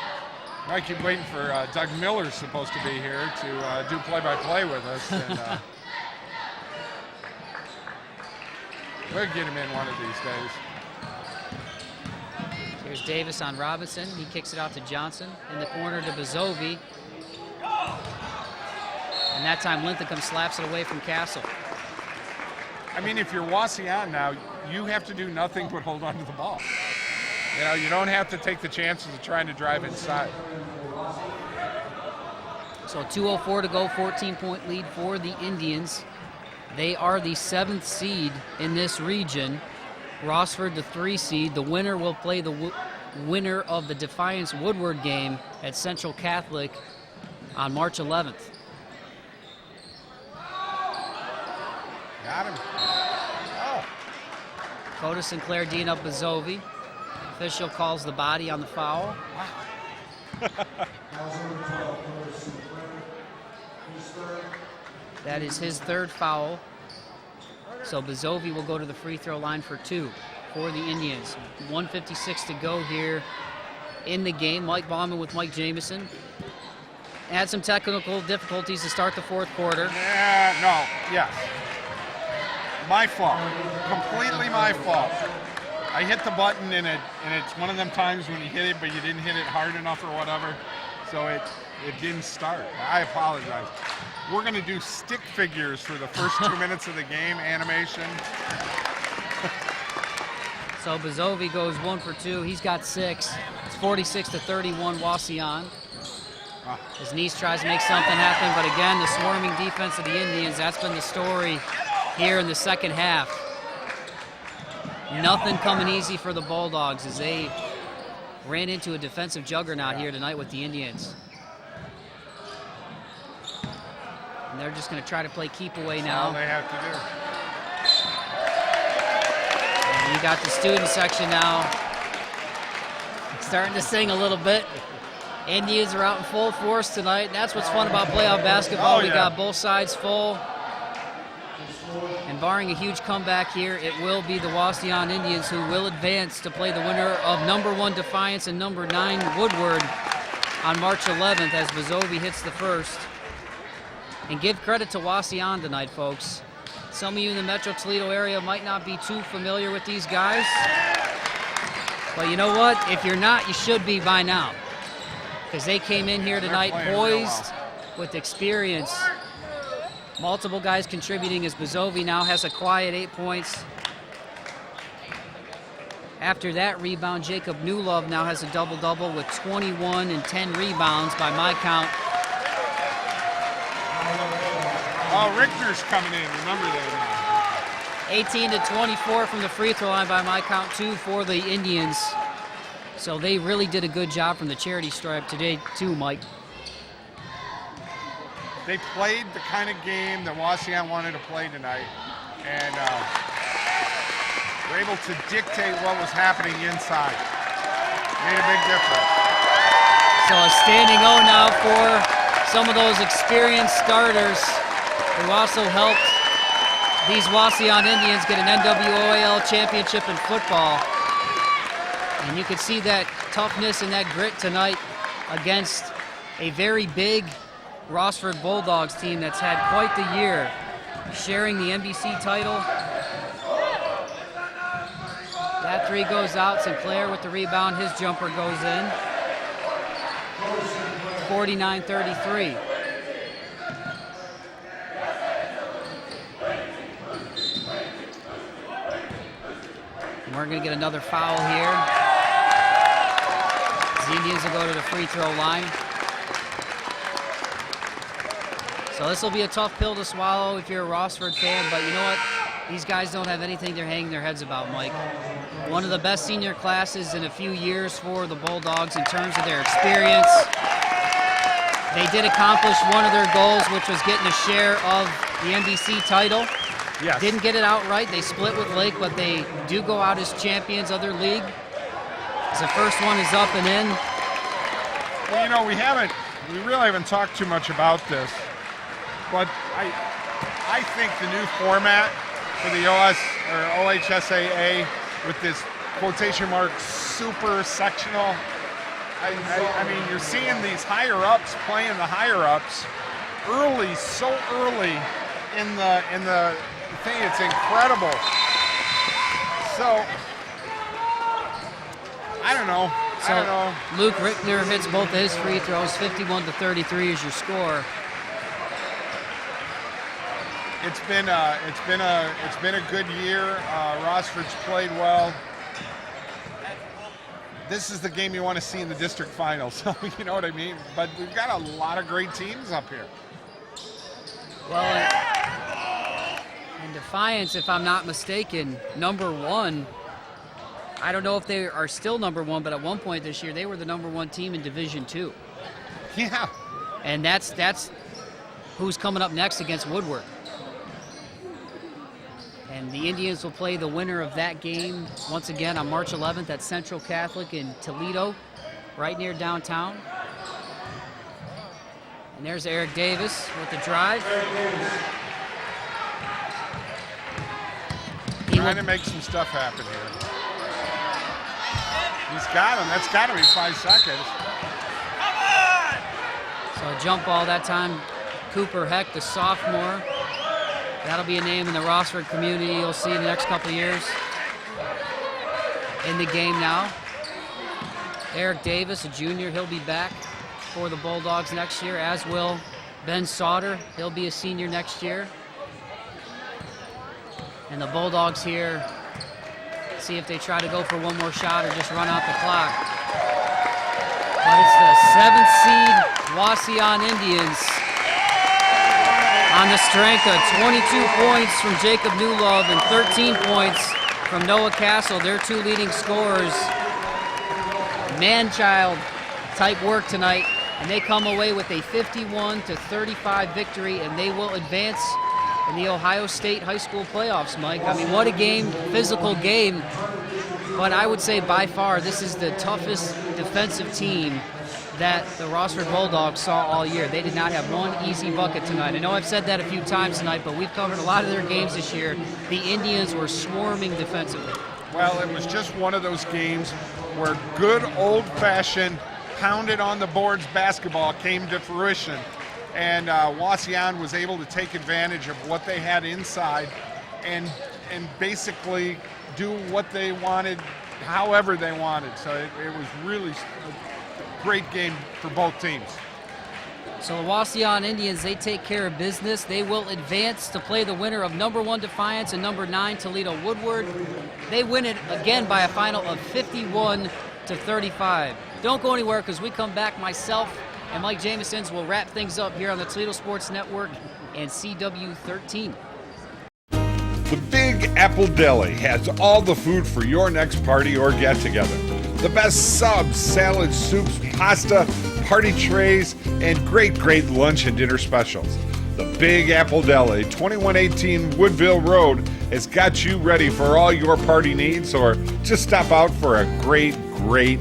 I keep waiting for Doug Miller's supposed to be here to do play-by-play with us. And, we'll get him in one of these days. Here's Davis on Robinson. He kicks it out to Johnson. In the corner to Bezovi. And that time Linthicum slaps it away from Castle. I mean, if you're Wauseon now, you have to do nothing but hold on to the ball. You know, you don't have to take the chances of trying to drive inside. So 2:04 to go, 14-point lead for the Indians. They are the 7th seed in this region. Rossford, the 3 seed. The winner will play the winner of the Defiance Woodward game at Central Catholic on March 11th. Got him. Oh. Coda Sinclair Dean up Bezovi. Official calls the body on the foul. Wow. That is his 3rd foul. So Bezovi will go to the free throw line for 2 for the Indians. 1:56 to go here in the game. Mike Bauman with Mike Jameson. Had some technical difficulties to start the 4th quarter. Yeah, no, yes. My fault. Completely my fault. I hit the button and it's one of them times when you hit it, but you didn't hit it hard enough or whatever, so it didn't start. I apologize. We're going to do stick figures for the first 2 minutes of the game, animation. So Bezovi goes 1 for 2. He's got 6. It's 46-31 Wauseon. His niece tries to make something happen, but again, the swarming defense of the Indians, that's been the story here in the second half. Nothing coming easy for the Bulldogs as they ran into a defensive juggernaut here tonight with the Indians. And they're just going to try to play keep away now. That's all they have to do. And you got the student section now starting to sing a little bit. Indians are out in full force tonight, and that's what's fun about playoff basketball. We got both sides full. And barring a huge comeback here, it will be the Wauseon Indians who will advance to play the winner of #1 Defiance and #9 Woodward on March 11th as Bezovi hits the first. And give credit to Wauseon tonight, folks. Some of you in the Metro Toledo area might not be too familiar with these guys. But you know what? If you're not, you should be by now. Because they came in here tonight poised with experience. Multiple guys contributing as Bezovi now has a quiet 8 points. After that rebound, Jacob Newlove now has a double-double with 21 and 10 rebounds by my count. Oh, Richter's coming in, remember that. 18 to 24 from the free throw line by my count, 2 for the Indians. So they really did a good job from the charity stripe today too, Mike. They played the kind of game that Wauseon wanted to play tonight, and were able to dictate what was happening inside. Made a big difference. So a standing O now for some of those experienced starters who also helped these Wauseon Indians get an NWOAL championship in football. And you can see that toughness and that grit tonight against a very big Rossford Bulldogs team that's had quite the year sharing the NBC title. That three goes out. Sinclair with the rebound. His jumper goes in. 49-33. And we're going to get another foul here. The Indians will go to the free throw line. So this will be a tough pill to swallow if you're a Rossford fan, but you know what? These guys don't have anything they're hanging their heads about, Mike. One of the best senior classes in a few years for the Bulldogs in terms of their experience. They did accomplish one of their goals, which was getting a share of the NBC title. Yes. Didn't get it outright. They split with Lake, but they do go out as champions of their league. As the first one is up and in. Well, you know, we really haven't talked too much about this, but I think the new format for the OHSAA with this quotation mark super sectional. I mean, you're seeing these higher ups playing the higher ups early, so early in the thing. It's incredible. So I don't know. Luke Rickner hits both of his free throws. 51-33 is your score. It's been a good year. Rossford's played well. This is the game you want to see in the district finals. So you know what I mean. But we've got a lot of great teams up here. Well, in Defiance, if I'm not mistaken, number one. I don't know if they are still number one, but at one point this year they were the number one team in Division II. Yeah. And that's who's coming up next against Woodward. And the Indians will play the winner of that game once again on March 11th at Central Catholic in Toledo, right near downtown. And there's Eric Davis with the drive. Trying to make some stuff happen here. He's got him. That's got to be 5 seconds. So a jump ball that time. Cooper Heck, the sophomore. That'll be a name in the Rossford community you'll see in the next couple of years. In the game now. Eric Davis, a junior, he'll be back for the Bulldogs next year, as will Ben Sauter. He'll be a senior next year. And the Bulldogs here, see if they try to go for one more shot or just run out the clock. But it's the 7th seed Wauseon Indians on the strength of 22 points from Jacob Newlove and 13 points from Noah Castle, their two leading scorers. Man-child type work tonight, and they come away with a 51-35 victory, and they will advance in the Ohio State high school playoffs, Mike. I mean, what a game, physical game, but I would say by far this is the toughest defensive team that the Rossford Bulldogs saw all year. They did not have one easy bucket tonight. I know I've said that a few times tonight, but we've covered a lot of their games this year. The Indians were swarming defensively. Well, it was just one of those games where good old-fashioned pounded on the boards basketball came to fruition. And Wauseon was able to take advantage of what they had inside and basically do what they wanted, however they wanted. So it was really a great game for both teams. So the Wauseon Indians, they take care of business. They will advance to play the winner of number 1 Defiance and number 9 Toledo Woodward. They win it again by a final of 51-35. Don't go anywhere because we come back, myself and Mike Jameson will wrap things up here on the Toledo Sports Network and CW 13. The Big Apple Deli has all the food for your next party or get-together. The best subs, salads, soups, pasta, party trays, and great lunch and dinner specials. The Big Apple Deli, 2118 Woodville Road, has got you ready for all your party needs, or just stop out for a great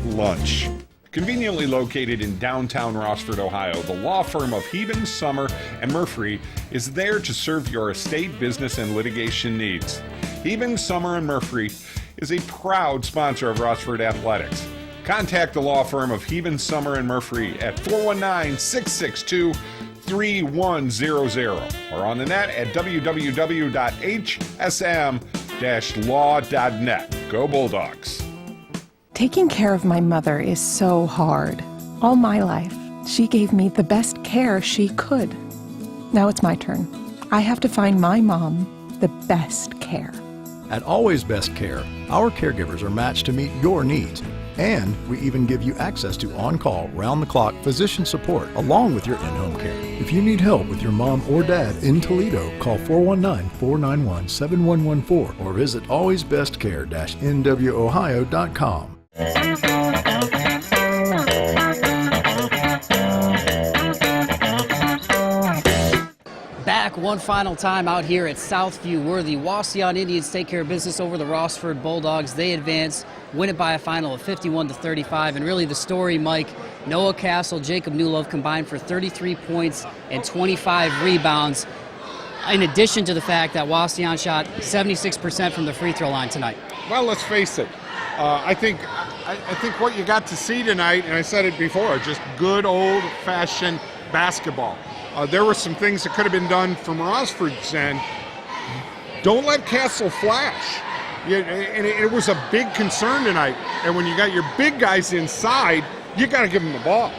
lunch. Conveniently located in downtown Rossford, Ohio, the law firm of Heben, Summer, and Murphy is there to serve your estate, business, and litigation needs. Heben, Summer, and Murphy is a proud sponsor of Rossford Athletics. Contact the law firm of Heben, Summer, and Murphy at 419-662-3600 3100 or on the net at www.hsm-law.net. Go Bulldogs. Taking care of my mother is so hard. All my life, she gave me the best care she could. Now it's my turn. I have to find my mom the best care. At Always Best Care, our caregivers are matched to meet your needs. And we even give you access to on-call, round-the-clock physician support along with your in-home care. If you need help with your mom or dad in Toledo, call 419-491-7114 or visit alwaysbestcare-nwOhio.com. Back one final time out here at Southview, where the Wauseon Indians take care of business over the Rossford Bulldogs. They advance, win it by a final of 51-35. And really the story, Mike, Noah Castle, Jacob Newlove combined for 33 points and 25 rebounds, in addition to the fact that Wauseon shot 76% from the free throw line tonight. Well, let's face it. I think what you got to see tonight, and I said it before, just good old-fashioned basketball. There were some things that could have been done from Rossford's end. Don't let Castle flash. And it was a big concern tonight. And when you got your big guys inside, you got to give them the ball.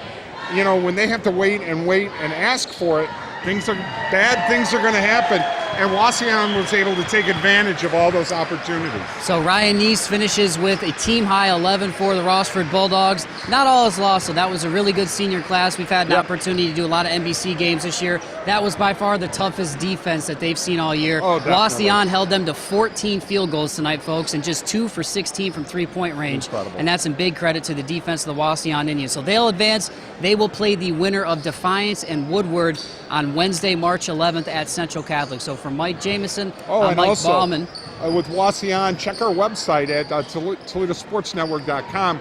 You know, when they have to wait and ask for it, bad things are going to happen. And Wauseon was able to take advantage of all those opportunities. So Ryan Neese finishes with a team-high 11 for the Rossford Bulldogs. Not all is lost, so that was a really good senior class. We've had an opportunity to do a lot of NBC games this year. That was by far the toughest defense that they've seen all year. Oh, Wauseon held them to 14 field goals tonight, folks, and just 2 for 16 from three-point range. Incredible. And that's in big credit to the defense of the Wauseon Indians. So they'll advance. They will play the winner of Defiance and Woodward on Wednesday, March 11th at Central Catholic. So for Mike Jameson, and Mike also, Bauman. With Wauseon, check our website at ToledoSportsNetwork.com.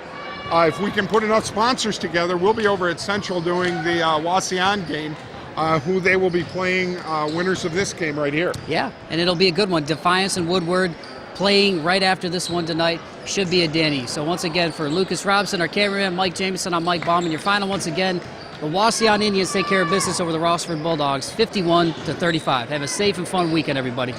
If we can put enough sponsors together, we'll be over at Central doing the Wauseon game, who they will be playing winners of this game right here. Yeah, and it'll be a good one. Defiance and Woodward playing right after this one tonight. Should be a Denny. So once again, for Lucas Robson, our cameraman, Mike Jameson, I'm Mike Bauman. Your final once again, the Wauseon Indians take care of business over the Rossford Bulldogs, 51-35. Have a safe and fun weekend, everybody.